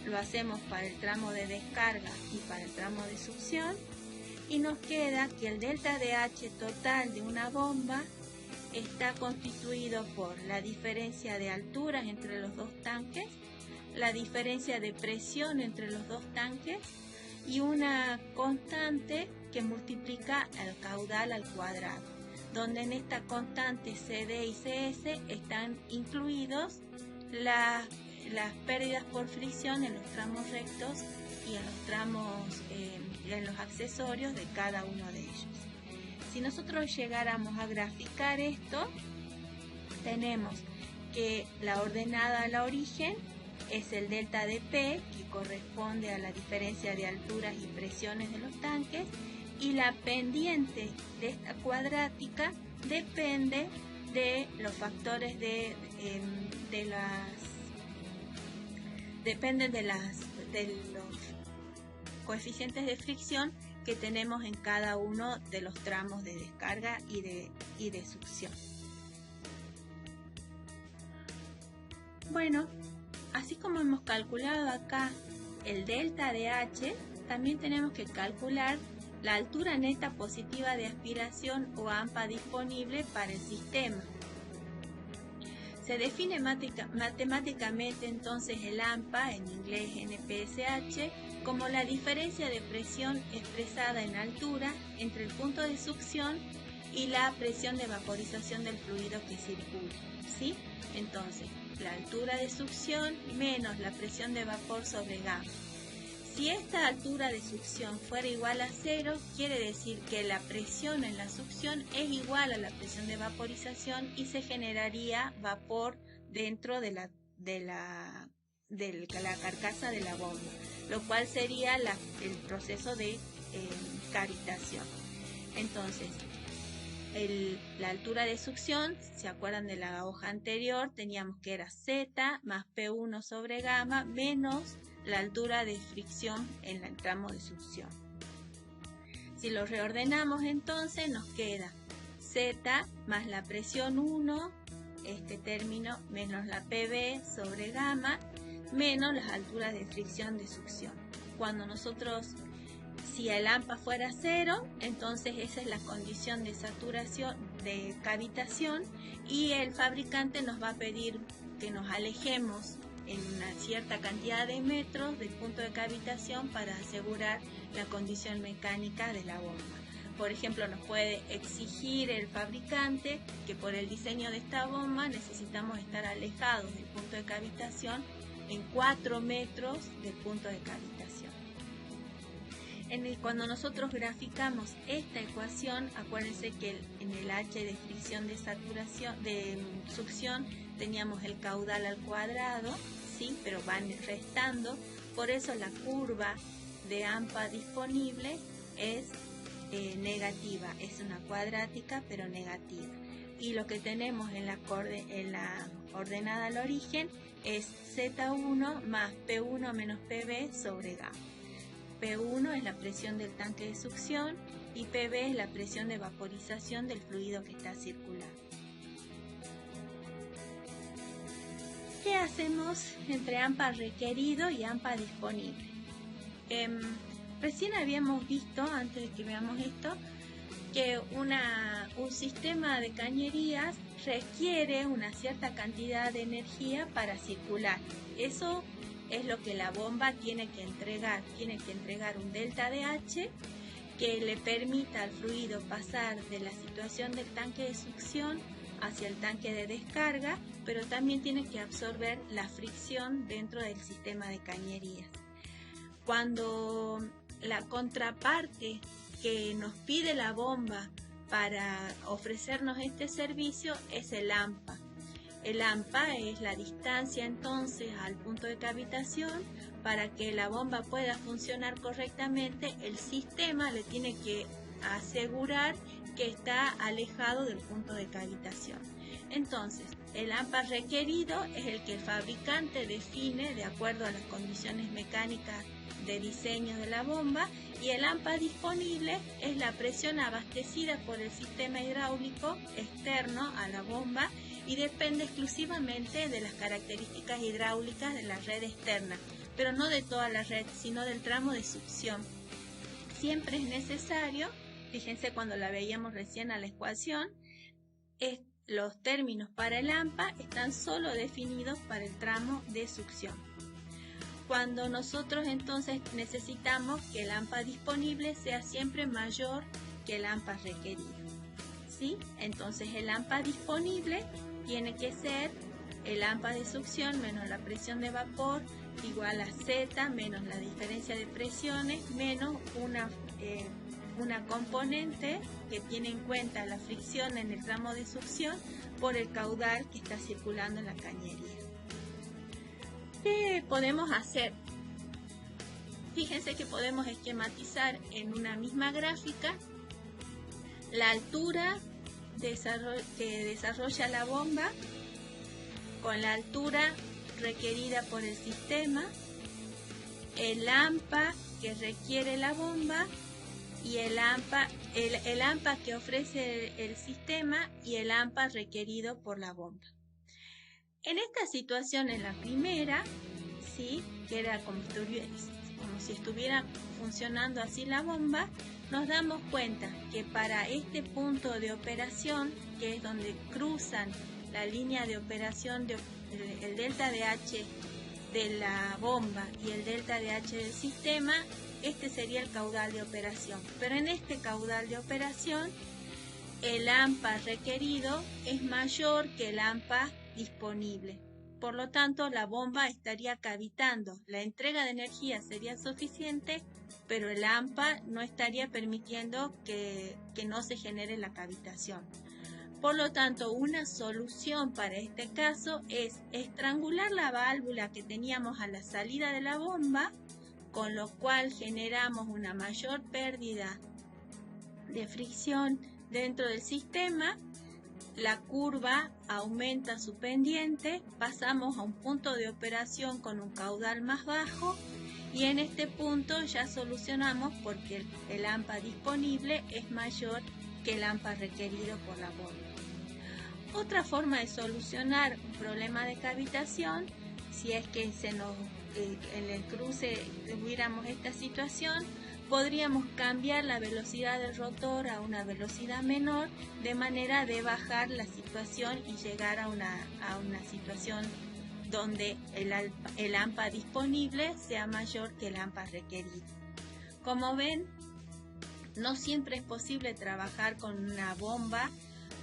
Lo hacemos para el tramo de descarga y para el tramo de succión, y nos queda que el delta de H total de una bomba está constituido por la diferencia de alturas entre los dos tanques, la diferencia de presión entre los dos tanques y una constante que multiplica el caudal al cuadrado, donde en esta constante CD y CS están incluidos las pérdidas por fricción en los tramos rectos y en los tramos, en los accesorios de cada uno de ellos. Si nosotros llegáramos a graficar esto, tenemos que la ordenada a la origen es el delta de P, que corresponde a la diferencia de alturas y presiones de los tanques, y la pendiente de esta cuadrática depende de los factores dependen de los coeficientes de fricción que tenemos en cada uno de los tramos de descarga y de succión. Bueno, así como hemos calculado acá el delta de H, también tenemos que calcular la altura neta positiva de aspiración o AMPA disponible para el sistema. Se define matemáticamente entonces el AMPA, en inglés NPSH, como la diferencia de presión expresada en altura entre el punto de succión y la presión de vaporización del fluido que circula, ¿sí? Entonces, la altura de succión menos la presión de vapor sobre gamma. Si esta altura de succión fuera igual a 0, quiere decir que la presión en la succión es igual a la presión de vaporización y se generaría vapor dentro de la carcasa de la bomba, lo cual sería el proceso de cavitación. Entonces, la altura de succión, ¿se acuerdan de la hoja anterior? Teníamos que era Z más P1 sobre gamma menos la altura de fricción en el tramo de succión. Si lo reordenamos entonces nos queda Z más la presión 1, este término, menos la PB sobre gamma, menos las alturas de fricción de succión. Cuando si el AMPA fuera 0, entonces esa es la condición de saturación, de cavitación, y el fabricante nos va a pedir que nos alejemos en una cierta cantidad de metros del punto de cavitación para asegurar la condición mecánica de la bomba. Por ejemplo, nos puede exigir el fabricante que por el diseño de esta bomba necesitamos estar alejados del punto de cavitación en 4 metros del punto de cavitación. Cuando nosotros graficamos esta ecuación, acuérdense que en el H de fricción de succión teníamos el caudal al cuadrado, ¿sí? Pero van restando, por eso la curva de AMPA disponible es negativa, es una cuadrática pero negativa. Y lo que tenemos en la ordenada al origen es Z1 más P1 menos PB sobre gamma. P1 es la presión del tanque de succión y PB es la presión de vaporización del fluido que está circulando. ¿Qué hacemos entre AMPA requerido y AMPA disponible? Recién habíamos visto, antes de que veamos esto, que un sistema de cañerías requiere una cierta cantidad de energía para circular. Eso es lo que la bomba tiene que entregar un delta de H que le permita al fluido pasar de la situación del tanque de succión hacia el tanque de descarga, pero también tiene que absorber la fricción dentro del sistema de cañerías. Cuando la contraparte que nos pide la bomba para ofrecernos este servicio es el AMPA. El AMPA es la distancia entonces al punto de cavitación. Para que la bomba pueda funcionar correctamente, el sistema le tiene que asegurar que está alejado del punto de cavitación. Entonces, el AMPA requerido es el que el fabricante define de acuerdo a las condiciones mecánicas de diseño de la bomba, y el AMPA disponible es la presión abastecida por el sistema hidráulico externo a la bomba y depende exclusivamente de las características hidráulicas de la red externa, pero no de toda la red, sino del tramo de succión. Siempre es necesario, fíjense cuando la veíamos recién a la ecuación, los términos para el AMPA están solo definidos para el tramo de succión. Cuando nosotros entonces necesitamos que el AMPA disponible sea siempre mayor que el AMPA requerido, ¿sí? Entonces el AMPA disponible tiene que ser el AMPA de succión menos la presión de vapor igual a Z menos la diferencia de presiones menos una componente que tiene en cuenta la fricción en el tramo de succión por el caudal que está circulando en la cañería. ¿Qué podemos hacer? Fíjense que podemos esquematizar en una misma gráfica la altura que desarrolla la bomba con la altura requerida por el sistema, el AMPA que requiere la bomba y el AMPA que ofrece el sistema y el AMPA requerido por la bomba. En esta situación, en la primera, ¿sí?, que era como si estuviera funcionando así la bomba, nos damos cuenta que para este punto de operación, que es donde cruzan la línea de operación el delta de H de la bomba y el delta de H del sistema, este sería el caudal de operación. Pero en este caudal de operación, el AMPA requerido es mayor que el AMPA disponible. Por lo tanto, la bomba estaría cavitando. La entrega de energía sería suficiente, pero el AMPA no estaría permitiendo que no se genere la cavitación. Por lo tanto, una solución para este caso es estrangular la válvula que teníamos a la salida de la bomba, con lo cual generamos una mayor pérdida de fricción dentro del sistema. La curva aumenta su pendiente, pasamos a un punto de operación con un caudal más bajo y en este punto ya solucionamos porque el AMPA disponible es mayor que el AMPA requerido por la bomba. Otra forma de solucionar un problema de cavitación, si es que en el cruce tuviéramos esta situación, podríamos cambiar la velocidad del rotor a una velocidad menor de manera de bajar la situación y llegar a una situación donde el AMPA disponible sea mayor que el AMPA requerido. Como ven, no siempre es posible trabajar con una bomba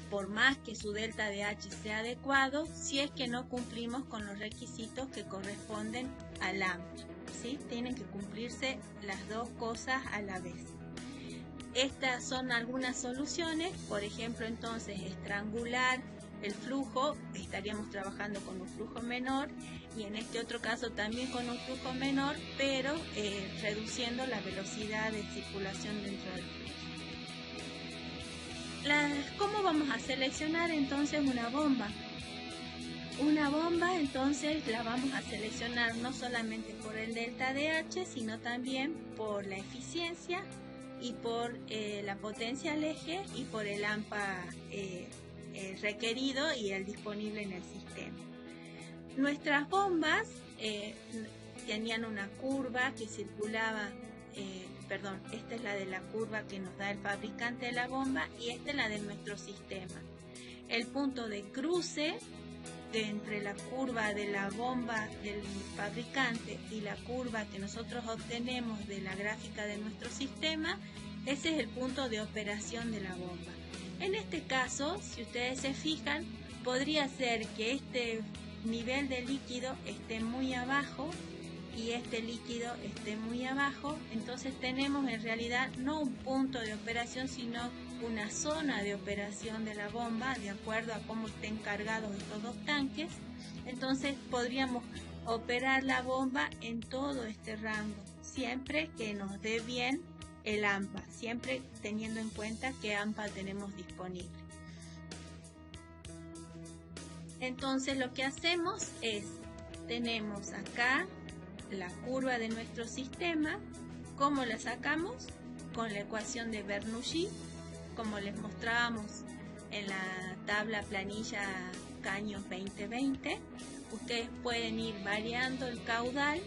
por más que su delta de H sea adecuado, si es que no cumplimos con los requisitos que corresponden al AMPA. ¿Sí? Tienen que cumplirse las dos cosas a la vez. Estas son algunas soluciones, por ejemplo, entonces estrangular el flujo, estaríamos trabajando con un flujo menor y en este otro caso también con un flujo menor, pero reduciendo la velocidad de circulación dentro del flujo. ¿Cómo vamos a seleccionar entonces una bomba? Una bomba entonces la vamos a seleccionar no solamente por el delta de H, sino también por la eficiencia y por la potencia al eje y por el AMPA requerido y el disponible en el sistema. Nuestras bombas tenían una curva que circulaba, esta es la de la curva que nos da el fabricante de la bomba y esta es la de nuestro sistema. El punto de cruce entre la curva de la bomba del fabricante y la curva que nosotros obtenemos de la gráfica de nuestro sistema, ese es el punto de operación de la bomba. En este caso, si ustedes se fijan, podría ser que este nivel de líquido esté muy abajo y este líquido esté muy abajo, entonces tenemos en realidad no un punto de operación, sino una zona de operación de la bomba, de acuerdo a cómo estén cargados estos dos tanques. Entonces podríamos operar la bomba en todo este rango, siempre que nos dé bien el AMPA, siempre teniendo en cuenta qué AMPA tenemos disponible. Entonces lo que hacemos es, tenemos acá la curva de nuestro sistema. ¿Cómo la sacamos? Con la ecuación de Bernoulli, como les mostrábamos en la tabla planilla Caños 2020. Ustedes pueden ir variando el caudal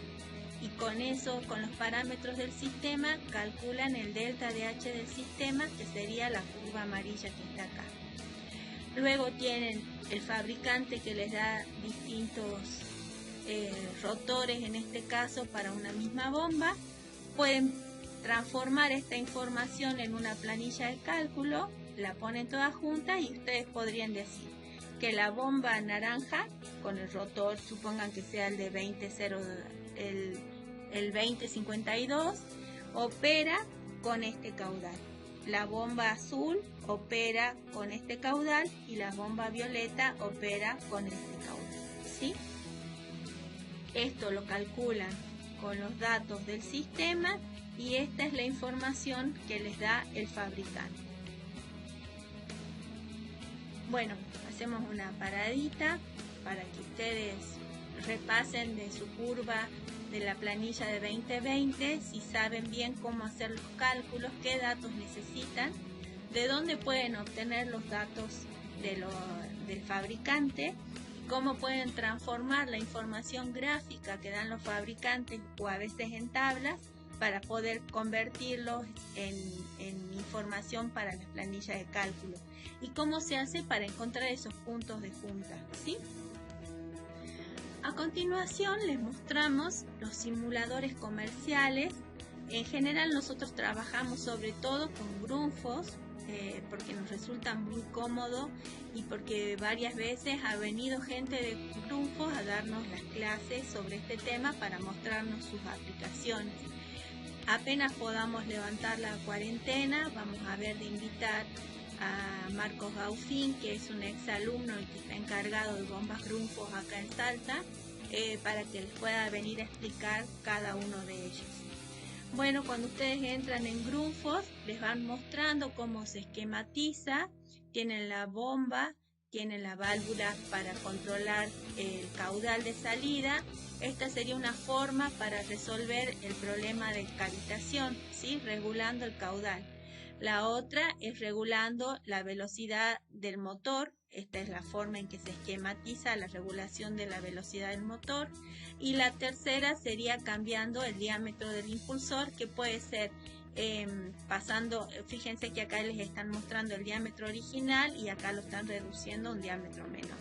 y con eso, con los parámetros del sistema, calculan el delta de H del sistema, que sería la curva amarilla que está acá. Luego tienen el fabricante que les da distintos rotores, en este caso para una misma bomba. Pueden transformar esta información en una planilla de cálculo, la ponen toda junta y ustedes podrían decir que la bomba naranja con el rotor, supongan que sea el de 2052, opera con este caudal. La bomba azul opera con este caudal y la bomba violeta opera con este caudal, ¿sí? Esto lo calculan con los datos del sistema y esta es la información que les da el fabricante. Bueno, hacemos una paradita para que ustedes repasen de su curva la planilla de 2020, si saben bien cómo hacer los cálculos, qué datos necesitan, de dónde pueden obtener los datos del fabricante, cómo pueden transformar la información gráfica que dan los fabricantes o a veces en tablas para poder convertirlos en información para las planillas de cálculo, y cómo se hace para encontrar esos puntos de junta, ¿sí? A continuación les mostramos los simuladores comerciales. En general nosotros trabajamos sobre todo con Grundfos, porque nos resulta muy cómodo y porque varias veces ha venido gente de Grundfos a darnos las clases sobre este tema para mostrarnos sus aplicaciones. Apenas podamos levantar la cuarentena, vamos a ver de invitar a Marcos Gaufín, que es un exalumno y que está encargado de bombas Grundfos acá en Salta, para que les pueda venir a explicar cada uno de ellos. Bueno, cuando ustedes entran en Grundfos, les van mostrando cómo se esquematiza. Tienen la bomba, tienen la válvula para controlar el caudal de salida. Esta sería una forma para resolver el problema de cavitación, ¿sí? Regulando el caudal. La otra es regulando la velocidad del motor. Esta es la forma en que se esquematiza la regulación de la velocidad del motor. Y la tercera sería cambiando el diámetro del impulsor, que puede ser pasando, fíjense que acá les están mostrando el diámetro original y acá lo están reduciendo a un diámetro menor.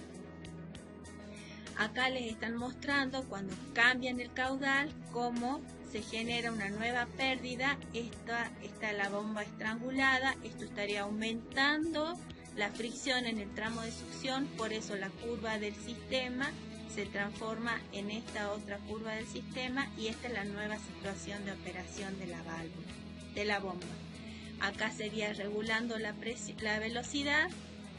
Acá les están mostrando cuando cambian el caudal cómo se genera una nueva pérdida. Esta está la bomba estrangulada, esto estaría aumentando la fricción en el tramo de succión, por eso la curva del sistema se transforma en esta otra curva del sistema y esta es la nueva situación de operación de la válvula, de la bomba. Acá sería regulando la velocidad,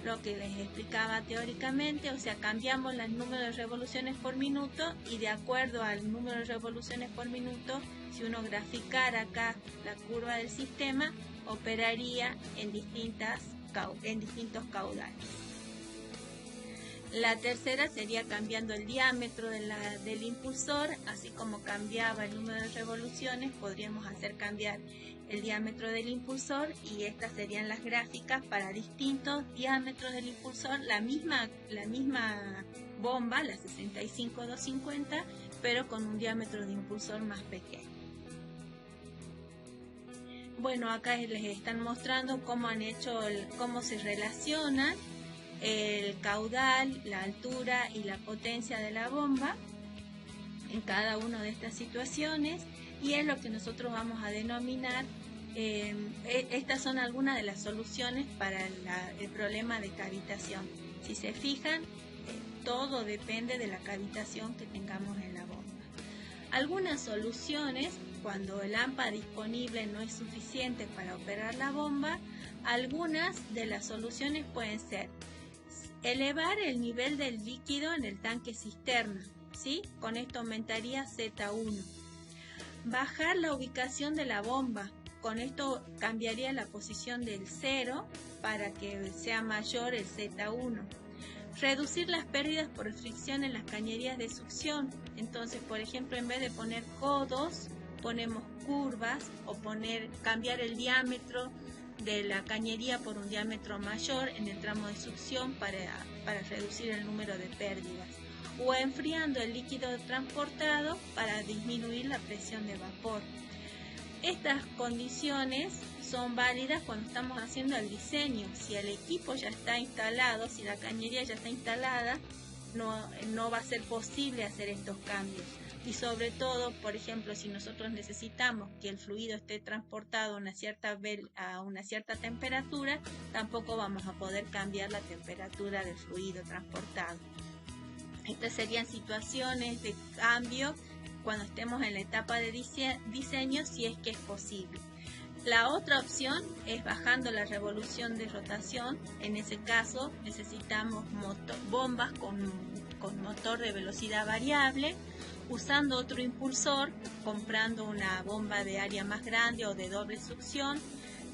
lo que les explicaba teóricamente, o sea, cambiamos el número de revoluciones por minuto y de acuerdo al número de revoluciones por minuto, si uno graficara acá la curva del sistema, operaría en distintos caudales. La tercera sería cambiando el diámetro del impulsor, así como cambiaba el número de revoluciones, podríamos hacer cambiar el diámetro del impulsor y estas serían las gráficas para distintos diámetros del impulsor, la misma bomba, la 65250, pero con un diámetro de impulsor más pequeño. Bueno, acá les están mostrando cómo cómo se relacionan el caudal, la altura y la potencia de la bomba en cada una de estas situaciones, y es lo que nosotros vamos a denominar, estas son algunas de las soluciones para el problema de cavitación. Si se fijan, todo depende de la cavitación que tengamos en la bomba. Algunas soluciones, cuando el AMPA disponible no es suficiente para operar la bomba, algunas de las soluciones pueden ser elevar el nivel del líquido en el tanque cisterna, ¿sí? Con esto aumentaría Z1. Bajar la ubicación de la bomba, con esto cambiaría la posición del 0 para que sea mayor el Z1. Reducir las pérdidas por fricción en las cañerías de succión, entonces por ejemplo en vez de poner codos, ponemos curvas o cambiar el diámetro de la cañería por un diámetro mayor en el tramo de succión para reducir el número de pérdidas, o enfriando el líquido transportado para disminuir la presión de vapor. Estas condiciones son válidas cuando estamos haciendo el diseño. Si el equipo ya está instalado, si la cañería ya está instalada, no va a ser posible hacer estos cambios. Y sobre todo, por ejemplo, si nosotros necesitamos que el fluido esté transportado a una cierta temperatura, tampoco vamos a poder cambiar la temperatura del fluido transportado. Estas serían situaciones de cambio cuando estemos en la etapa de diseño, si es que es posible. La otra opción es bajando la revolución de rotación. En ese caso necesitamos bombas con motor de velocidad variable, usando otro impulsor, comprando una bomba de área más grande o de doble succión,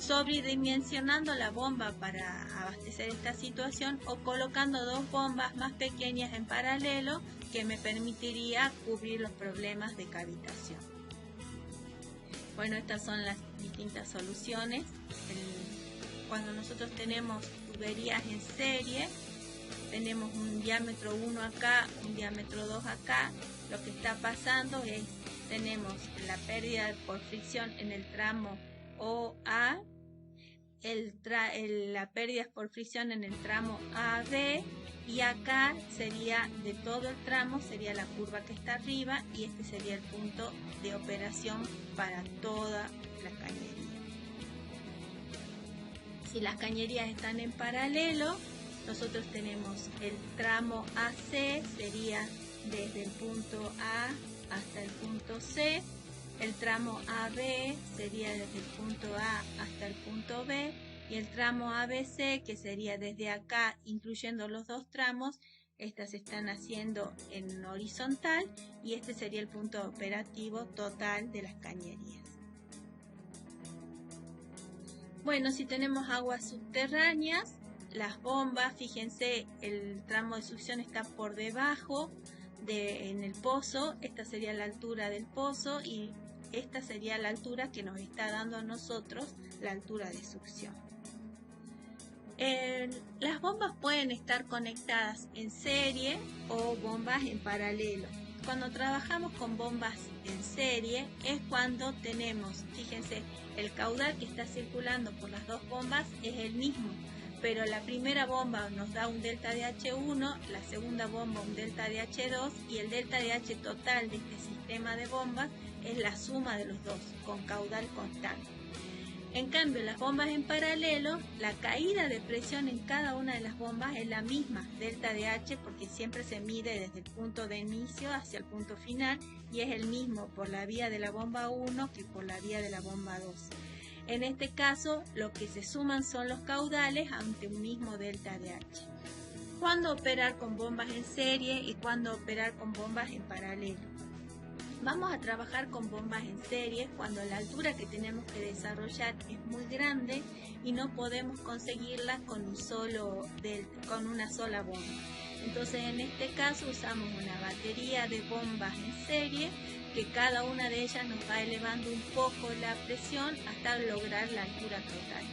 sobredimensionando la bomba para abastecer esta situación o colocando dos bombas más pequeñas en paralelo que me permitiría cubrir los problemas de cavitación. Bueno, estas son las distintas soluciones. Cuando nosotros tenemos tuberías en serie, tenemos un diámetro 1 acá, un diámetro 2 acá, lo que está pasando es, tenemos la pérdida por fricción en el tramo OA, la pérdida por fricción en el tramo AB, y acá sería de todo el tramo, sería la curva que está arriba, y este sería el punto de operación para toda la cañería. Si las cañerías están en paralelo, nosotros tenemos el tramo AC, sería desde el punto A hasta el punto C, el tramo AB sería desde el punto A hasta el punto B, y el tramo ABC, que sería desde acá, incluyendo los dos tramos, estas se están haciendo en horizontal, y este sería el punto operativo total de las cañerías. Bueno, si tenemos aguas subterráneas, las bombas, fíjense, el tramo de succión está por debajo en el pozo, esta sería la altura del pozo, y esta sería la altura que nos está dando a nosotros la altura de succión. Las bombas pueden estar conectadas en serie o bombas en paralelo. Cuando trabajamos con bombas en serie es cuando tenemos, fíjense, el caudal que está circulando por las dos bombas es el mismo, pero la primera bomba nos da un delta de H1, la segunda bomba un delta de H2, y el delta de H total de este sistema de bombas es la suma de los dos, con caudal constante. En cambio, las bombas en paralelo, la caída de presión en cada una de las bombas es la misma, delta de H, porque siempre se mide desde el punto de inicio hacia el punto final, y es el mismo por la vía de la bomba 1 que por la vía de la bomba 2. En este caso, lo que se suman son los caudales ante un mismo delta de H. ¿Cuándo operar con bombas en serie y cuándo operar con bombas en paralelo? Vamos a trabajar con bombas en serie cuando la altura que tenemos que desarrollar es muy grande y no podemos conseguirla con una sola bomba. Entonces, en este caso usamos una batería de bombas en serie, que cada una de ellas nos va elevando un poco la presión hasta lograr la altura total.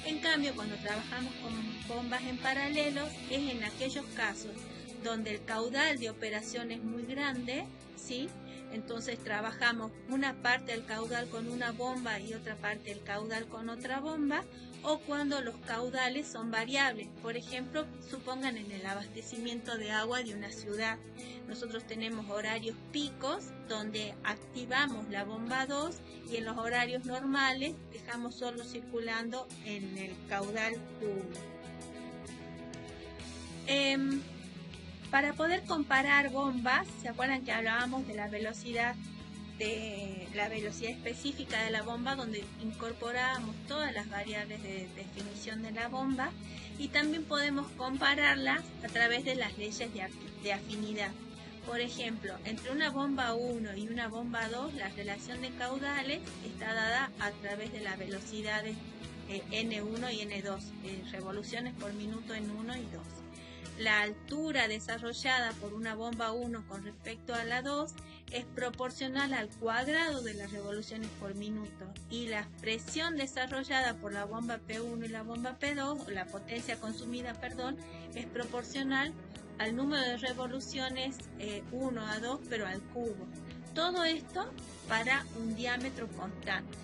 En cambio, cuando trabajamos con bombas en paralelo, es en aquellos casos donde el caudal de operación es muy grande, ¿sí? Entonces trabajamos una parte del caudal con una bomba y otra parte del caudal con otra bomba, o cuando los caudales son variables. Por ejemplo, supongan en el abastecimiento de agua de una ciudad. Nosotros tenemos horarios picos donde activamos la bomba 2 y en los horarios normales dejamos solo circulando en el caudal 1. Para poder comparar bombas, ¿se acuerdan que hablábamos de la velocidad específica de la bomba, donde incorporábamos todas las variables de definición de la bomba? Y también podemos compararlas a través de las leyes de afinidad. Por ejemplo, entre una bomba 1 y una bomba 2, la relación de caudales está dada a través de las velocidades N1 y N2, revoluciones por minuto en 1 y 2. La altura desarrollada por una bomba 1 con respecto a la 2 es proporcional al cuadrado de las revoluciones por minuto, y la presión desarrollada por la bomba P1 y la bomba P2, o la potencia consumida, es proporcional al número de revoluciones 1 a 2, pero al cubo. Todo esto para un diámetro constante.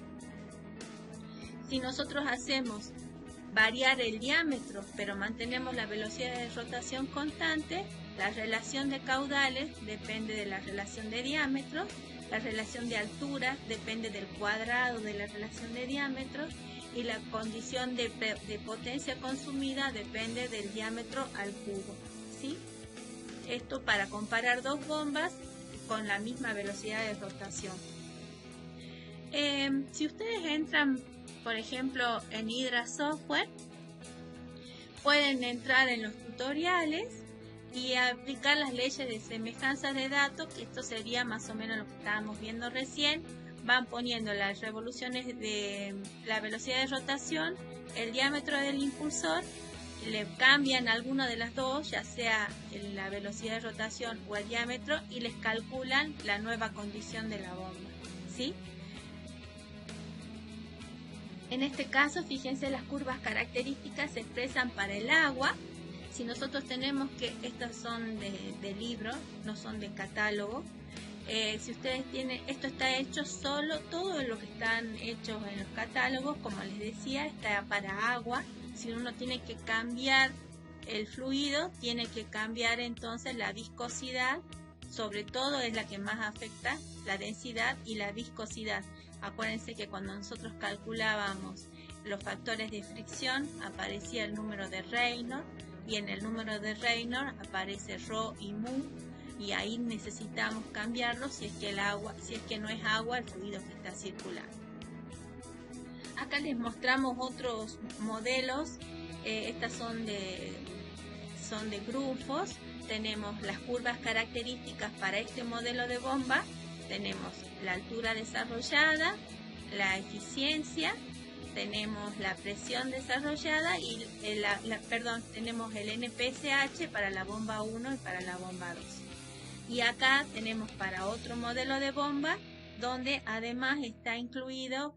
Si nosotros hacemos variar el diámetro, pero mantenemos la velocidad de rotación constante, la relación de caudales depende de la relación de diámetro, la relación de altura depende del cuadrado de la relación de diámetro, y la condición de potencia consumida depende del diámetro al cubo, ¿sí? Esto para comparar dos bombas con la misma velocidad de rotación. Si ustedes entran, por ejemplo, en Hydra Software, pueden entrar en los tutoriales y aplicar las leyes de semejanza de datos, que esto sería más o menos lo que estábamos viendo recién. Van poniendo las revoluciones de la velocidad de rotación, el diámetro del impulsor le cambian alguna de las dos, ya sea la velocidad de rotación o el diámetro, y les calculan la nueva condición de la bomba, ¿sí? En este caso, fíjense, las curvas características se expresan para el agua. Si nosotros tenemos que, estas son de libro, no son de catálogo. Si ustedes tienen, esto está hecho solo, todo lo que están hechos en los catálogos, como les decía, está para agua. Si uno tiene que cambiar el fluido, tiene que cambiar entonces la viscosidad, sobre todo es la que más afecta, la densidad y la viscosidad. Acuérdense que cuando nosotros calculábamos los factores de fricción, aparecía el número de Reynolds, y en el número de Reynolds aparece Rho y Mu, y ahí necesitamos cambiarlo si es que no es agua el fluido que está circulando. Acá les mostramos otros modelos, estas son de grupos. Tenemos las curvas características para este modelo de bomba, tenemos la altura desarrollada, la eficiencia, tenemos la presión desarrollada y tenemos el NPSH para la bomba 1 y para la bomba 2. Y acá tenemos para otro modelo de bomba, donde además está incluido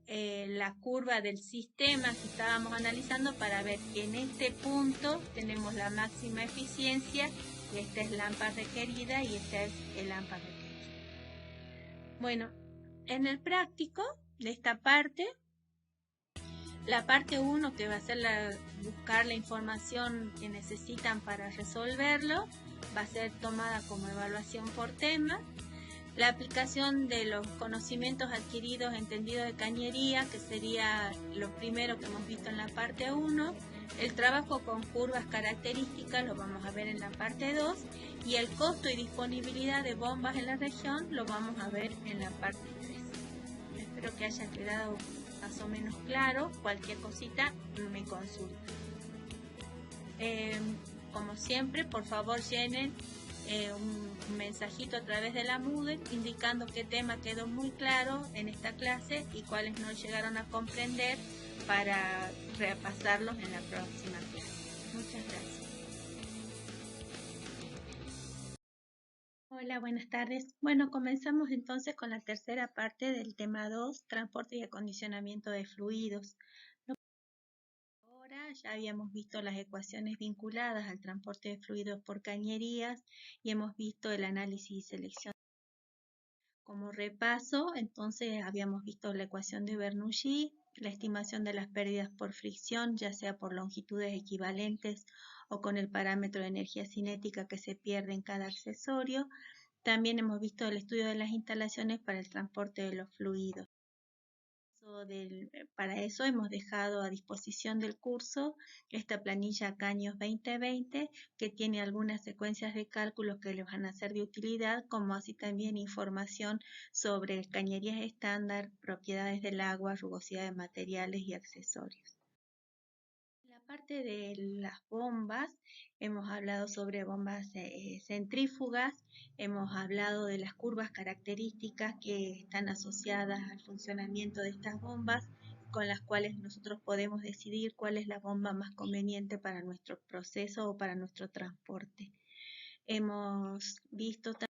la curva del sistema que estábamos analizando para ver que en este punto tenemos la máxima eficiencia, y esta es la AMPA requerida y esta es el AMPA requerido. Bueno, en el práctico de esta parte, la parte 1, que va a ser buscar la información que necesitan para resolverlo, va a ser tomada como evaluación por tema. La aplicación de los conocimientos adquiridos entendidos de cañería, que sería lo primero que hemos visto en la parte 1. El trabajo con curvas características lo vamos a ver en la parte 2. Y el costo y disponibilidad de bombas en la región lo vamos a ver en la parte 3. Espero que haya quedado más o menos claro. Cualquier cosita me consulta. Como siempre, por favor llenen un mensajito a través de la Moodle indicando qué tema quedó muy claro en esta clase y cuáles no llegaron a comprender para repasarlos en la próxima clase. Muchas gracias. Hola, buenas tardes. Bueno, comenzamos entonces con la tercera parte del tema 2, transporte y acondicionamiento de fluidos. Ahora ya habíamos visto las ecuaciones vinculadas al transporte de fluidos por cañerías y hemos visto el análisis y selección. Como repaso, entonces habíamos visto la ecuación de Bernoulli, la estimación de las pérdidas por fricción, ya sea por longitudes equivalentes o con el parámetro de energía cinética que se pierde en cada accesorio. También hemos visto el estudio de las instalaciones para el transporte de los fluidos. Para eso hemos dejado a disposición del curso esta planilla Caños 2020, que tiene algunas secuencias de cálculos que les van a ser de utilidad, como así también información sobre cañerías estándar, propiedades del agua, rugosidad de materiales y accesorios. En la parte de las bombas, hemos hablado sobre bombas centrífugas, hemos hablado de las curvas características que están asociadas al funcionamiento de estas bombas, con las cuales nosotros podemos decidir cuál es la bomba más conveniente para nuestro proceso o para nuestro transporte. Hemos visto también,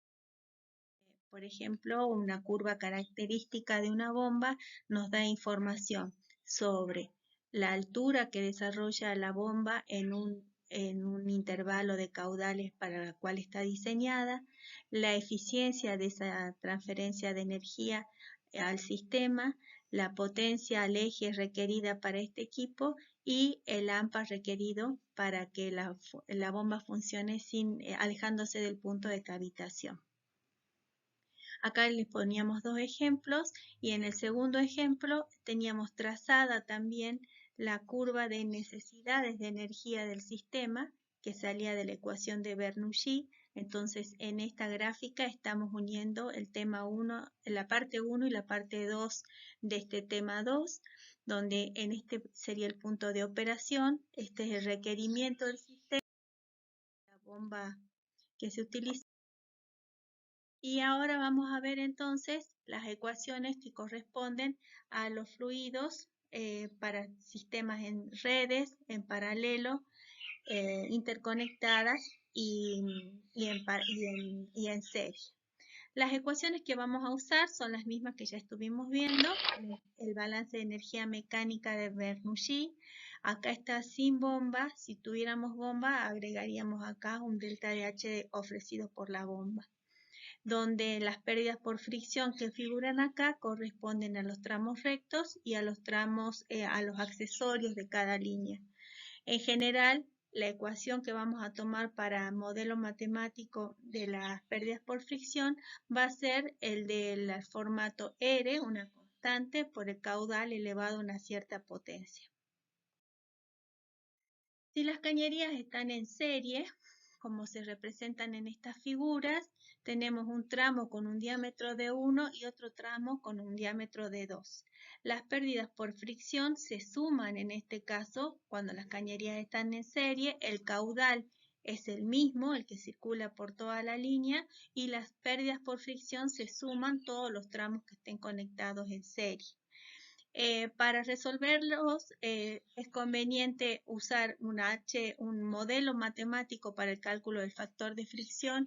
por ejemplo, una curva característica de una bomba nos da información sobre la altura que desarrolla la bomba en un intervalo de caudales para la cual está diseñada, la eficiencia de esa transferencia de energía al sistema, la potencia al eje requerida para este equipo y el AMPA requerido para que la bomba funcione alejándose del punto de cavitación. Acá les poníamos dos ejemplos y en el segundo ejemplo teníamos trazada también la curva de necesidades de energía del sistema que salía de la ecuación de Bernoulli. Entonces en esta gráfica estamos uniendo el tema 1, la parte 1 y la parte 2 de este tema 2, donde en este sería el punto de operación, este es el requerimiento del sistema, la bomba que se utiliza. Y ahora vamos a ver entonces las ecuaciones que corresponden a los fluidos para sistemas en redes, en paralelo, interconectadas y en serie. Las ecuaciones que vamos a usar son las mismas que ya estuvimos viendo. El balance de energía mecánica de Bernoulli. Acá está sin bomba. Si tuviéramos bomba, agregaríamos acá un delta de H ofrecido por la bomba, donde las pérdidas por fricción que figuran acá corresponden a los tramos rectos y a los tramos, a los accesorios de cada línea. En general, la ecuación que vamos a tomar para modelo matemático de las pérdidas por fricción va a ser el del formato R, una constante, por el caudal elevado a una cierta potencia. Si las cañerías están en serie, como se representan en estas figuras, tenemos un tramo con un diámetro de 1 y otro tramo con un diámetro de 2. Las pérdidas por fricción se suman en este caso cuando las cañerías están en serie, el caudal es el mismo, el que circula por toda la línea, y las pérdidas por fricción se suman todos los tramos que estén conectados en serie. Para resolverlos es conveniente usar un modelo matemático para el cálculo del factor de fricción,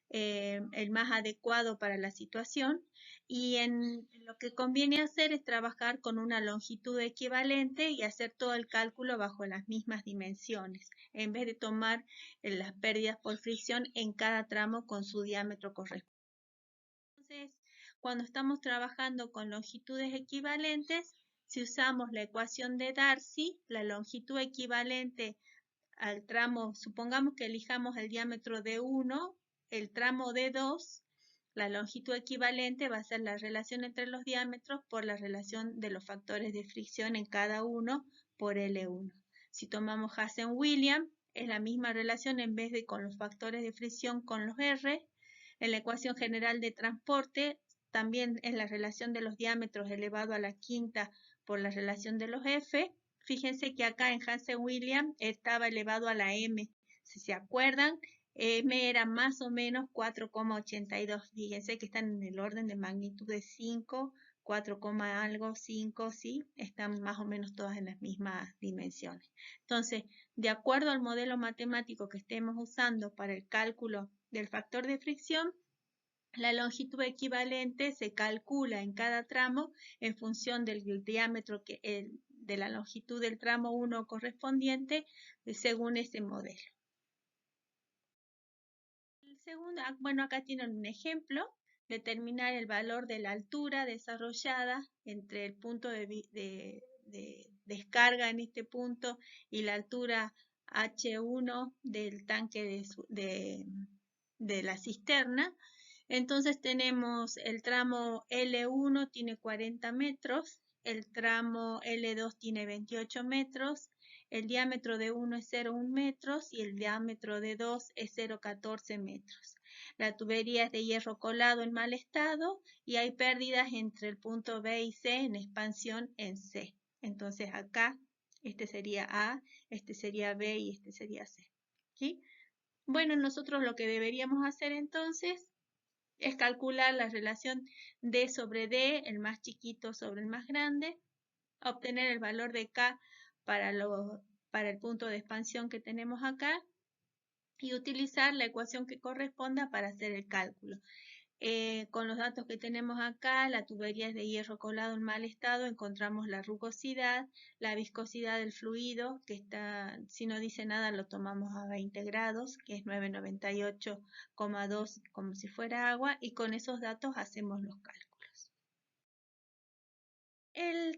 el más adecuado para la situación, y lo que conviene hacer es trabajar con una longitud equivalente y hacer todo el cálculo bajo las mismas dimensiones, en vez de tomar las pérdidas por fricción en cada tramo con su diámetro correspondiente. Entonces, cuando estamos trabajando con longitudes equivalentes, si usamos la ecuación de Darcy, la longitud equivalente al tramo, supongamos que elijamos el diámetro de 1, el tramo de 2, la longitud equivalente va a ser la relación entre los diámetros por la relación de los factores de fricción en cada uno por L1. Si tomamos Hazen-Williams, es la misma relación en vez de con los factores de fricción con los R. En la ecuación general de transporte también es la relación de los diámetros elevado a la quinta por la relación de los F. Fíjense que acá en Hazen-Williams estaba elevado a la M. Si se acuerdan, M era más o menos 4,82. Fíjense que están en el orden de magnitud de 5, 4, algo, 5, ¿sí? Están más o menos todas en las mismas dimensiones. Entonces, de acuerdo al modelo matemático que estemos usando para el cálculo del factor de fricción, la longitud equivalente se calcula en cada tramo en función del diámetro de la longitud del tramo 1 correspondiente según ese modelo. El segundo, bueno, acá tienen un ejemplo, determinar el valor de la altura desarrollada entre el punto de descarga en este punto y la altura H1 del tanque de la cisterna. Entonces tenemos el tramo L1 tiene 40 metros, el tramo L2 tiene 28 metros, el diámetro de 1 es 0,1 metros y el diámetro de 2 es 0,14 metros. La tubería es de hierro colado en mal estado y hay pérdidas entre el punto B y C en expansión en C. Entonces acá este sería A, este sería B y este sería C. ¿Sí? Bueno, nosotros lo que deberíamos hacer entonces es calcular la relación D sobre D, el más chiquito sobre el más grande, obtener el valor de K para el punto de expansión que tenemos acá y utilizar la ecuación que corresponda para hacer el cálculo. Con los datos que tenemos acá, la tubería es de hierro colado en mal estado, encontramos la rugosidad, la viscosidad del fluido, que está, si no dice nada, lo tomamos a 20 grados, que es 998,2 como si fuera agua, y con esos datos hacemos los cálculos. El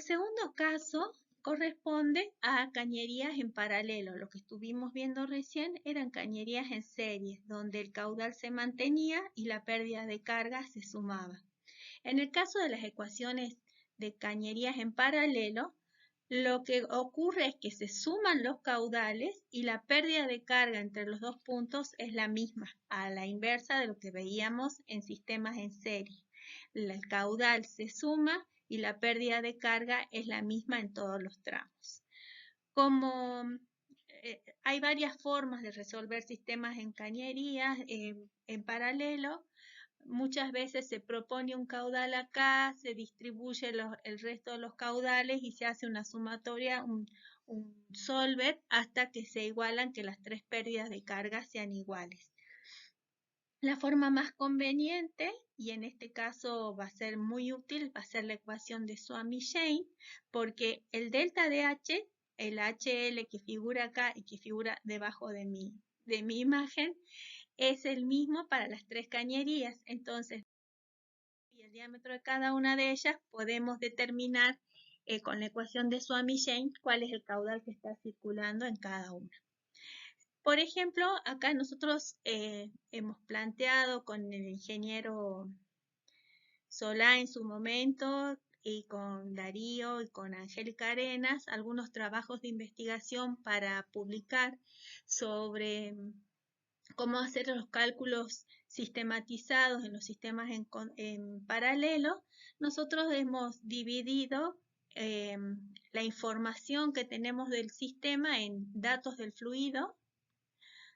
segundo caso corresponde a cañerías en paralelo. Lo que estuvimos viendo recién eran cañerías en serie, donde el caudal se mantenía y la pérdida de carga se sumaba. En el caso de las ecuaciones de cañerías en paralelo, lo que ocurre es que se suman los caudales y la pérdida de carga entre los dos puntos es la misma, a la inversa de lo que veíamos en sistemas en serie. El caudal se suma y la pérdida de carga es la misma en todos los tramos. Como hay varias formas de resolver sistemas en cañerías en paralelo, muchas veces se propone un caudal acá, se distribuye el resto de los caudales y se hace una sumatoria, un solver, hasta que se igualan, que las tres pérdidas de carga sean iguales. La forma más conveniente, y en este caso va a ser muy útil, va a ser la ecuación de Suomi-Jain, porque el delta de H, el HL que figura acá y que figura debajo de mi imagen, es el mismo para las tres cañerías. Entonces, y el diámetro de cada una de ellas, podemos determinar con la ecuación de Suomi-Jain cuál es el caudal que está circulando en cada una. Por ejemplo, acá nosotros hemos planteado con el ingeniero Solá en su momento y con Darío y con Angélica Arenas algunos trabajos de investigación para publicar sobre cómo hacer los cálculos sistematizados en los sistemas en paralelo. Nosotros hemos dividido la información que tenemos del sistema en datos del fluido,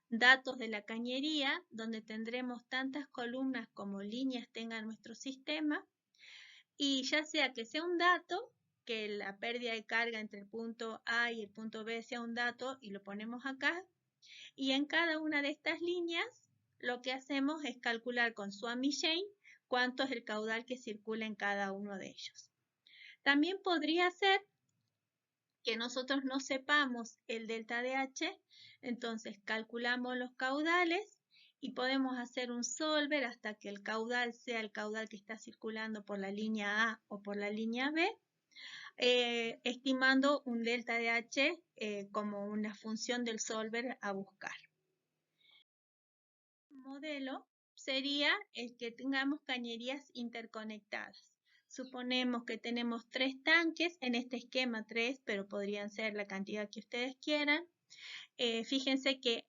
datos de la cañería, donde tendremos tantas columnas como líneas tenga nuestro sistema, y ya sea que sea un dato, que la pérdida de carga entre el punto A y el punto B sea un dato y lo ponemos acá, y en cada una de estas líneas lo que hacemos es calcular con Suomi-Jain cuánto es el caudal que circula en cada uno de ellos. También podría ser que nosotros no sepamos el delta de H, entonces calculamos los caudales y podemos hacer un solver hasta que el caudal sea el caudal que está circulando por la línea A o por la línea B, estimando un delta de H como una función del solver a buscar. El modelo sería el que tengamos cañerías interconectadas. Suponemos que tenemos 3 tanques, en este esquema 3, pero podrían ser la cantidad que ustedes quieran. Fíjense que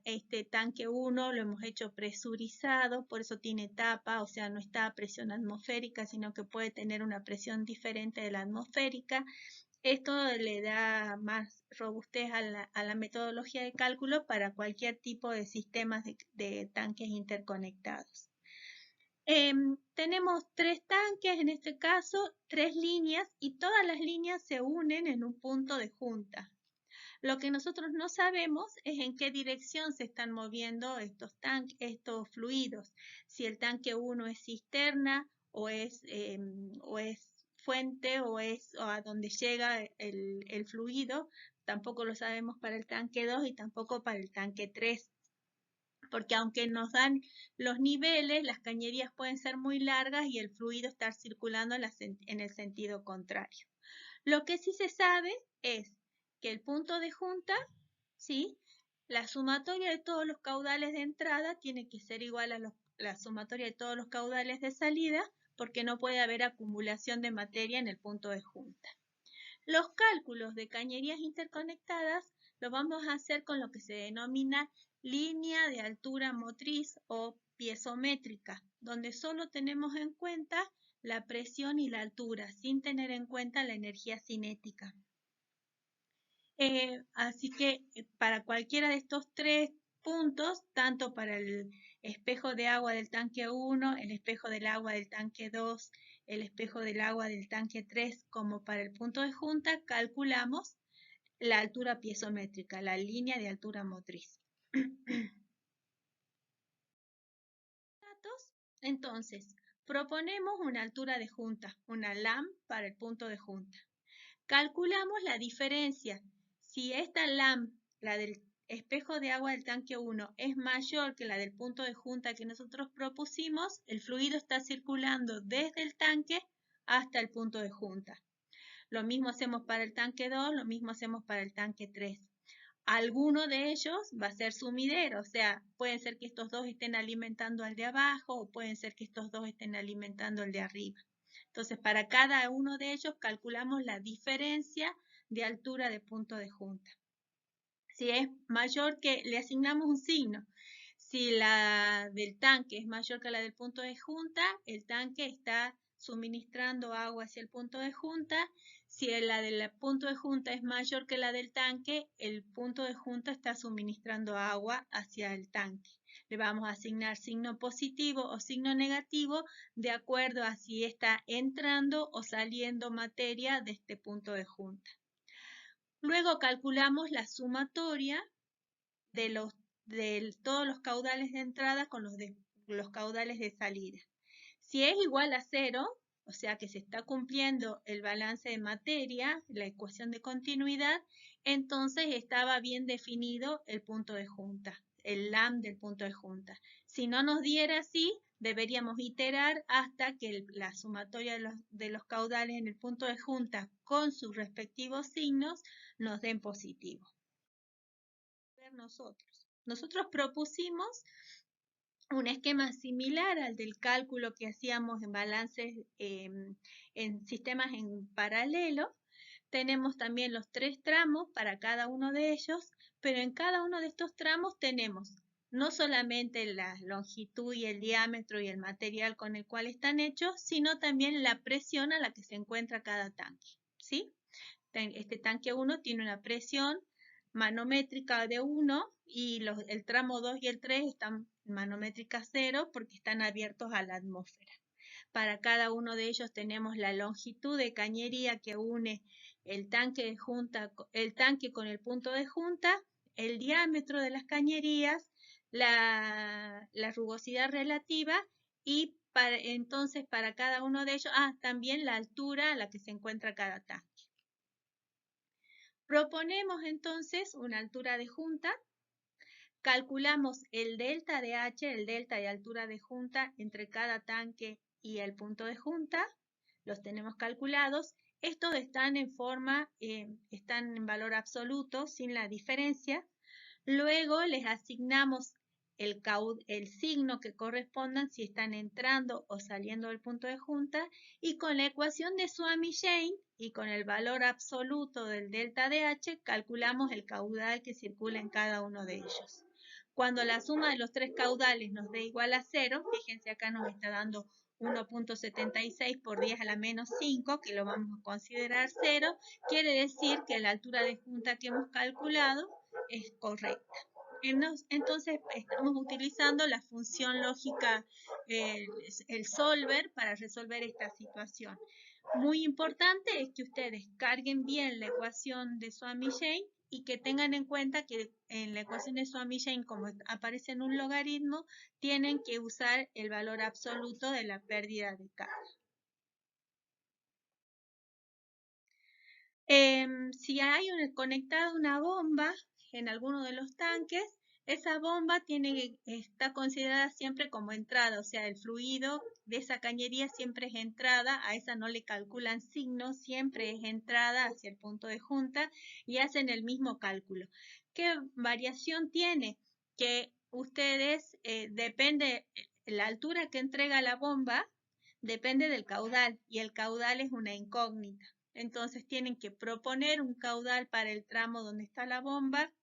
este tanque 1 lo hemos hecho presurizado, por eso tiene tapa, o sea, no está a presión atmosférica, sino que puede tener una presión diferente de la atmosférica. Esto le da más robustez a la metodología de cálculo para cualquier tipo de sistemas de tanques interconectados. Tenemos 3 tanques, en este caso 3 líneas, y todas las líneas se unen en un punto de junta. Lo que nosotros no sabemos es en qué dirección se están moviendo estos fluidos. Si el tanque 1 es cisterna o es fuente o a donde llega el fluido. Tampoco lo sabemos para el tanque 2 y tampoco para el tanque 3. Porque aunque nos dan los niveles, las cañerías pueden ser muy largas y el fluido estar circulando en el sentido contrario. Lo que sí se sabe es que el punto de junta, ¿sí? La sumatoria de todos los caudales de entrada tiene que ser igual a la sumatoria de todos los caudales de salida, porque no puede haber acumulación de materia en el punto de junta. Los cálculos de cañerías interconectadas los vamos a hacer con lo que se denomina línea de altura motriz o piezométrica, donde solo tenemos en cuenta la presión y la altura, sin tener en cuenta la energía cinética. Así que para cualquiera de estos 3 puntos, tanto para el espejo de agua del tanque 1, el espejo del agua del tanque 2, el espejo del agua del tanque 3, como para el punto de junta, calculamos la altura piezométrica, la línea de altura motriz. Entonces, proponemos una altura de junta, una LAM para el punto de junta. Calculamos la diferencia. Si esta LAM, la del espejo de agua del tanque 1, es mayor que la del punto de junta que nosotros propusimos, el fluido está circulando desde el tanque hasta el punto de junta. Lo mismo hacemos para el tanque 2, lo mismo hacemos para el tanque 3. Alguno de ellos va a ser sumidero, o sea, puede ser que estos dos estén alimentando al de abajo o pueden ser que estos dos estén alimentando al de arriba. Entonces, para cada uno de ellos calculamos la diferencia de altura de punto de junta. Si es mayor que, le asignamos un signo. Si la del tanque es mayor que la del punto de junta, el tanque está suministrando agua hacia el punto de junta. Si la del punto de junta es mayor que la del tanque, el punto de junta está suministrando agua hacia el tanque. Le vamos a asignar signo positivo o signo negativo de acuerdo a si está entrando o saliendo materia de este punto de junta. Luego calculamos la sumatoria de todos los caudales de entrada con los caudales de salida. Si es igual a 0, o sea que se está cumpliendo el balance de materia, la ecuación de continuidad, entonces estaba bien definido el punto de junta, el LAM del punto de junta. Si no nos diera así, deberíamos iterar hasta que la sumatoria de los caudales en el punto de junta con sus respectivos signos nos den positivo. Nosotros propusimos un esquema similar al del cálculo que hacíamos en balances en sistemas en paralelo. Tenemos también los 3 tramos para cada uno de ellos, pero en cada uno de estos tramos tenemos no solamente la longitud y el diámetro y el material con el cual están hechos, sino también la presión a la que se encuentra cada tanque, ¿sí? Este tanque 1 tiene una presión manométrica de 1 y el tramo 2 y el 3 están manométricas 0 porque están abiertos a la atmósfera. Para cada uno de ellos tenemos la longitud de cañería que une el tanque con el punto de junta, el diámetro de las cañerías, la rugosidad relativa y entonces para cada uno de ellos, también la altura a la que se encuentra cada tanque. Proponemos entonces una altura de junta, calculamos el delta de H, el delta de altura de junta entre cada tanque y el punto de junta, los tenemos calculados. Estos están están en valor absoluto, sin la diferencia. Luego les asignamos el signo que correspondan si están entrando o saliendo del punto de junta y con la ecuación de Suomi-Jain y con el valor absoluto del delta de H calculamos el caudal que circula en cada uno de ellos. Cuando la suma de los 3 caudales nos dé igual a 0, fíjense acá nos está dando 1.76 por 10 a la menos 5, que lo vamos a considerar 0, quiere decir que la altura de junta que hemos calculado es correcta. Entonces estamos utilizando la función lógica, el solver, para resolver esta situación. Muy importante es que ustedes carguen bien la ecuación de Suomi-Jain y que tengan en cuenta que en la ecuación de Suomi-Jain, como aparece en un logaritmo, tienen que usar el valor absoluto de la pérdida de carga. Si hay conectada una bomba en alguno de los tanques, esa bomba está considerada siempre como entrada, o sea, el fluido de esa cañería siempre es entrada, a esa no le calculan signos, siempre es entrada hacia el punto de junta y hacen el mismo cálculo. ¿Qué variación tiene? Que ustedes, depende, la altura que entrega la bomba, depende del caudal y el caudal es una incógnita. Entonces tienen que proponer un caudal para el tramo donde está la bomba,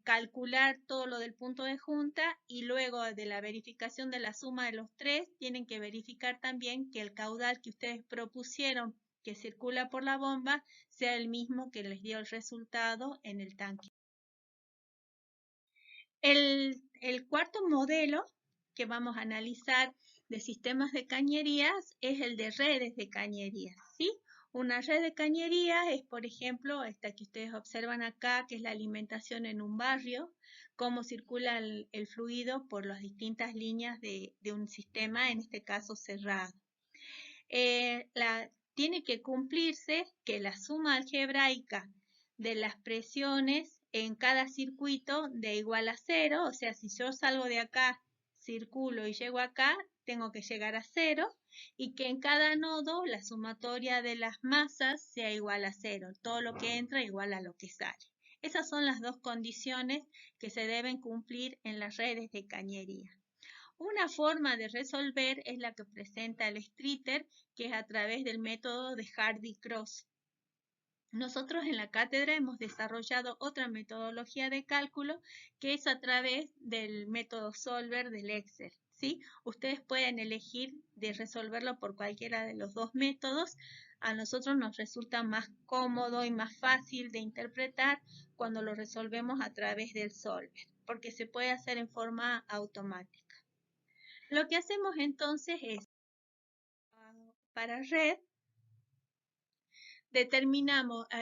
calcular todo lo del punto de junta y luego de la verificación de la suma de los 3, tienen que verificar también que el caudal que ustedes propusieron que circula por la bomba sea el mismo que les dio el resultado en el tanque. El cuarto modelo que vamos a analizar de sistemas de cañerías es el de redes de cañerías, ¿sí? Una red de cañerías es, por ejemplo, esta que ustedes observan acá, que es la alimentación en un barrio, cómo circula el fluido por las distintas líneas de un sistema, en este caso cerrado. Tiene que cumplirse que la suma algebraica de las presiones en cada circuito de igual a 0, o sea, si yo salgo de acá, circulo y llego acá, tengo que llegar a 0, y que en cada nodo la sumatoria de las masas sea igual a 0, todo lo que entra igual a lo que sale. Esas son las dos condiciones que se deben cumplir en las redes de cañería. Una forma de resolver es la que presenta el Streeter, que es a través del método de Hardy-Cross. Nosotros en la cátedra hemos desarrollado otra metodología de cálculo que es a través del método Solver del Excel, ¿sí? Ustedes pueden elegir de resolverlo por cualquiera de los dos métodos. A nosotros nos resulta más cómodo y más fácil de interpretar cuando lo resolvemos a través del Solver. porque se puede hacer en forma automática. Lo que hacemos entonces es, para red,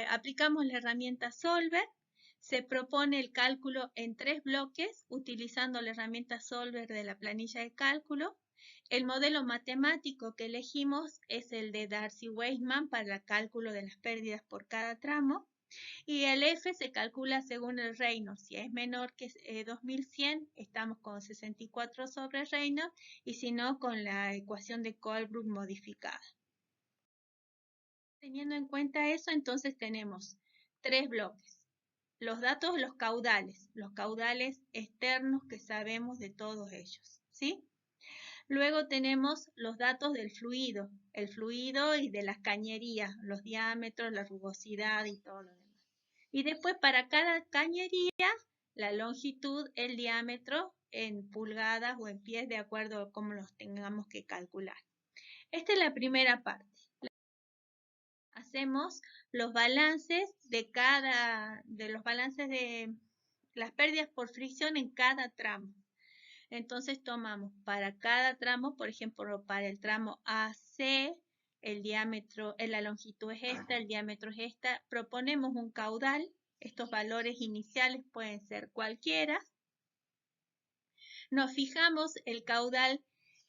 aplicamos la herramienta Solver, se propone el cálculo en 3 bloques utilizando la herramienta Solver de la planilla de cálculo. El modelo matemático que elegimos es el de Darcy-Weisman para el cálculo de las pérdidas por cada tramo. Y el F se calcula según el Reynolds. Si es menor que 2100, estamos con 64 sobre Reynolds, y si no, con la ecuación de Colebrook modificada. Teniendo en cuenta eso, entonces tenemos 3 bloques. Los datos, los caudales externos que sabemos de todos ellos, ¿sí? Luego tenemos los datos del fluido, el fluido y de las cañerías, los diámetros, la rugosidad y todo lo demás. Y después para cada cañería, la longitud, el diámetro en pulgadas o en pies, de acuerdo a cómo los tengamos que calcular. Esta es la primera parte. Hacemos los balances de las pérdidas por fricción en cada tramo. Entonces tomamos para cada tramo, por ejemplo, para el tramo AC, el diámetro, la longitud es esta, el diámetro es esta, proponemos un caudal, estos valores iniciales pueden ser cualquiera. Nos fijamos el caudal,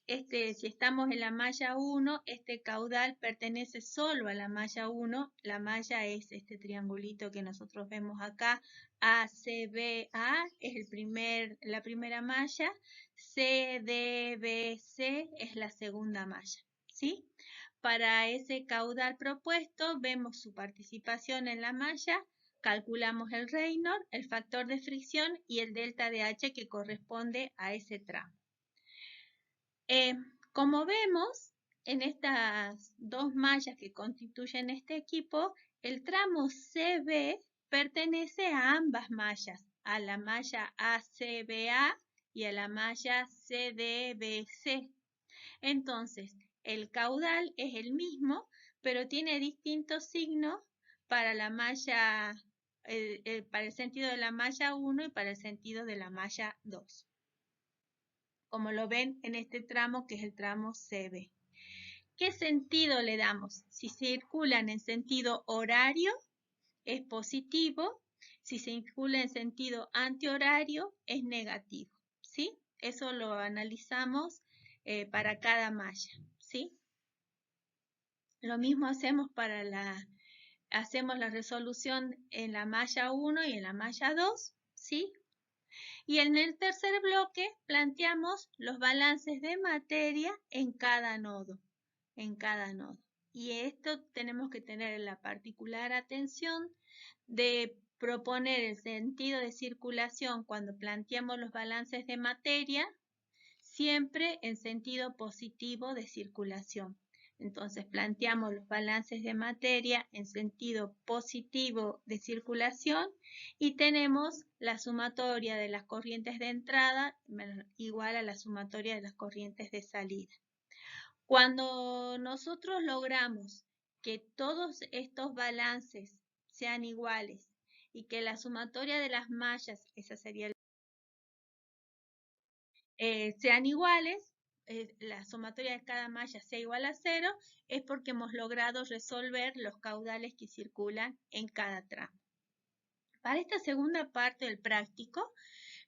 si estamos en la malla 1, este caudal pertenece solo a la malla 1, la malla es este triangulito que nosotros vemos acá, ACBA es la primera malla, CDBC es la segunda malla, ¿sí? Para ese caudal propuesto vemos su participación en la malla, calculamos el Reynolds, el factor de fricción y el delta de H que corresponde a ese tramo. Como vemos, en estas 2 mallas que constituyen este equipo, el tramo CB pertenece a ambas mallas, a la malla ACBA y a la malla CDBC. Entonces, el caudal es el mismo, pero tiene distintos signos para la malla, para el sentido de la malla 1 y para el sentido de la malla 2. Como lo ven en este tramo, que es el tramo CB. ¿Qué sentido le damos? Si circulan en sentido horario, es positivo. Si circula en sentido antihorario, es negativo, ¿sí? Eso lo analizamos para cada malla, ¿sí? Lo mismo hacemos hacemos la resolución en la malla 1 y en la malla 2, ¿sí? Y en el tercer bloque planteamos los balances de materia en cada nodo, Y esto tenemos que tener la particular atención de proponer el sentido de circulación cuando planteamos los balances de materia, siempre en sentido positivo de circulación. Entonces planteamos los balances de materia en sentido positivo de circulación y tenemos la sumatoria de las corrientes de entrada igual a la sumatoria de las corrientes de salida. Cuando nosotros logramos que todos estos balances sean iguales y que la sumatoria de las mallas, esa sería sean iguales, la sumatoria de cada malla sea igual a 0, es porque hemos logrado resolver los caudales que circulan en cada tramo. Para esta segunda parte del práctico,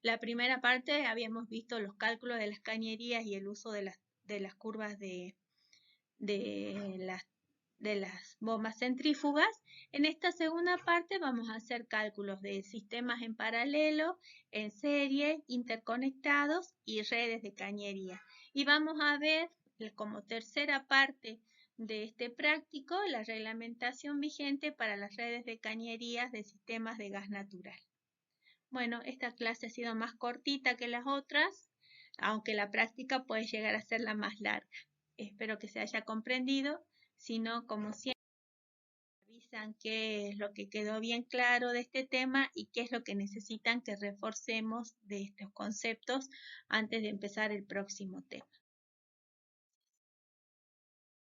la primera parte habíamos visto los cálculos de las cañerías y el uso de las curvas de las bombas centrífugas. En esta segunda parte vamos a hacer cálculos de sistemas en paralelo, en serie, interconectados y redes de cañería. Y vamos a ver como tercera parte de este práctico la reglamentación vigente para las redes de cañerías de sistemas de gas natural. Bueno, esta clase ha sido más cortita que las otras, aunque la práctica puede llegar a ser la más larga. Espero que se haya comprendido. Si no, como siempre, avisan qué es lo que quedó bien claro de este tema y qué es lo que necesitan que reforcemos de estos conceptos antes de empezar el próximo tema.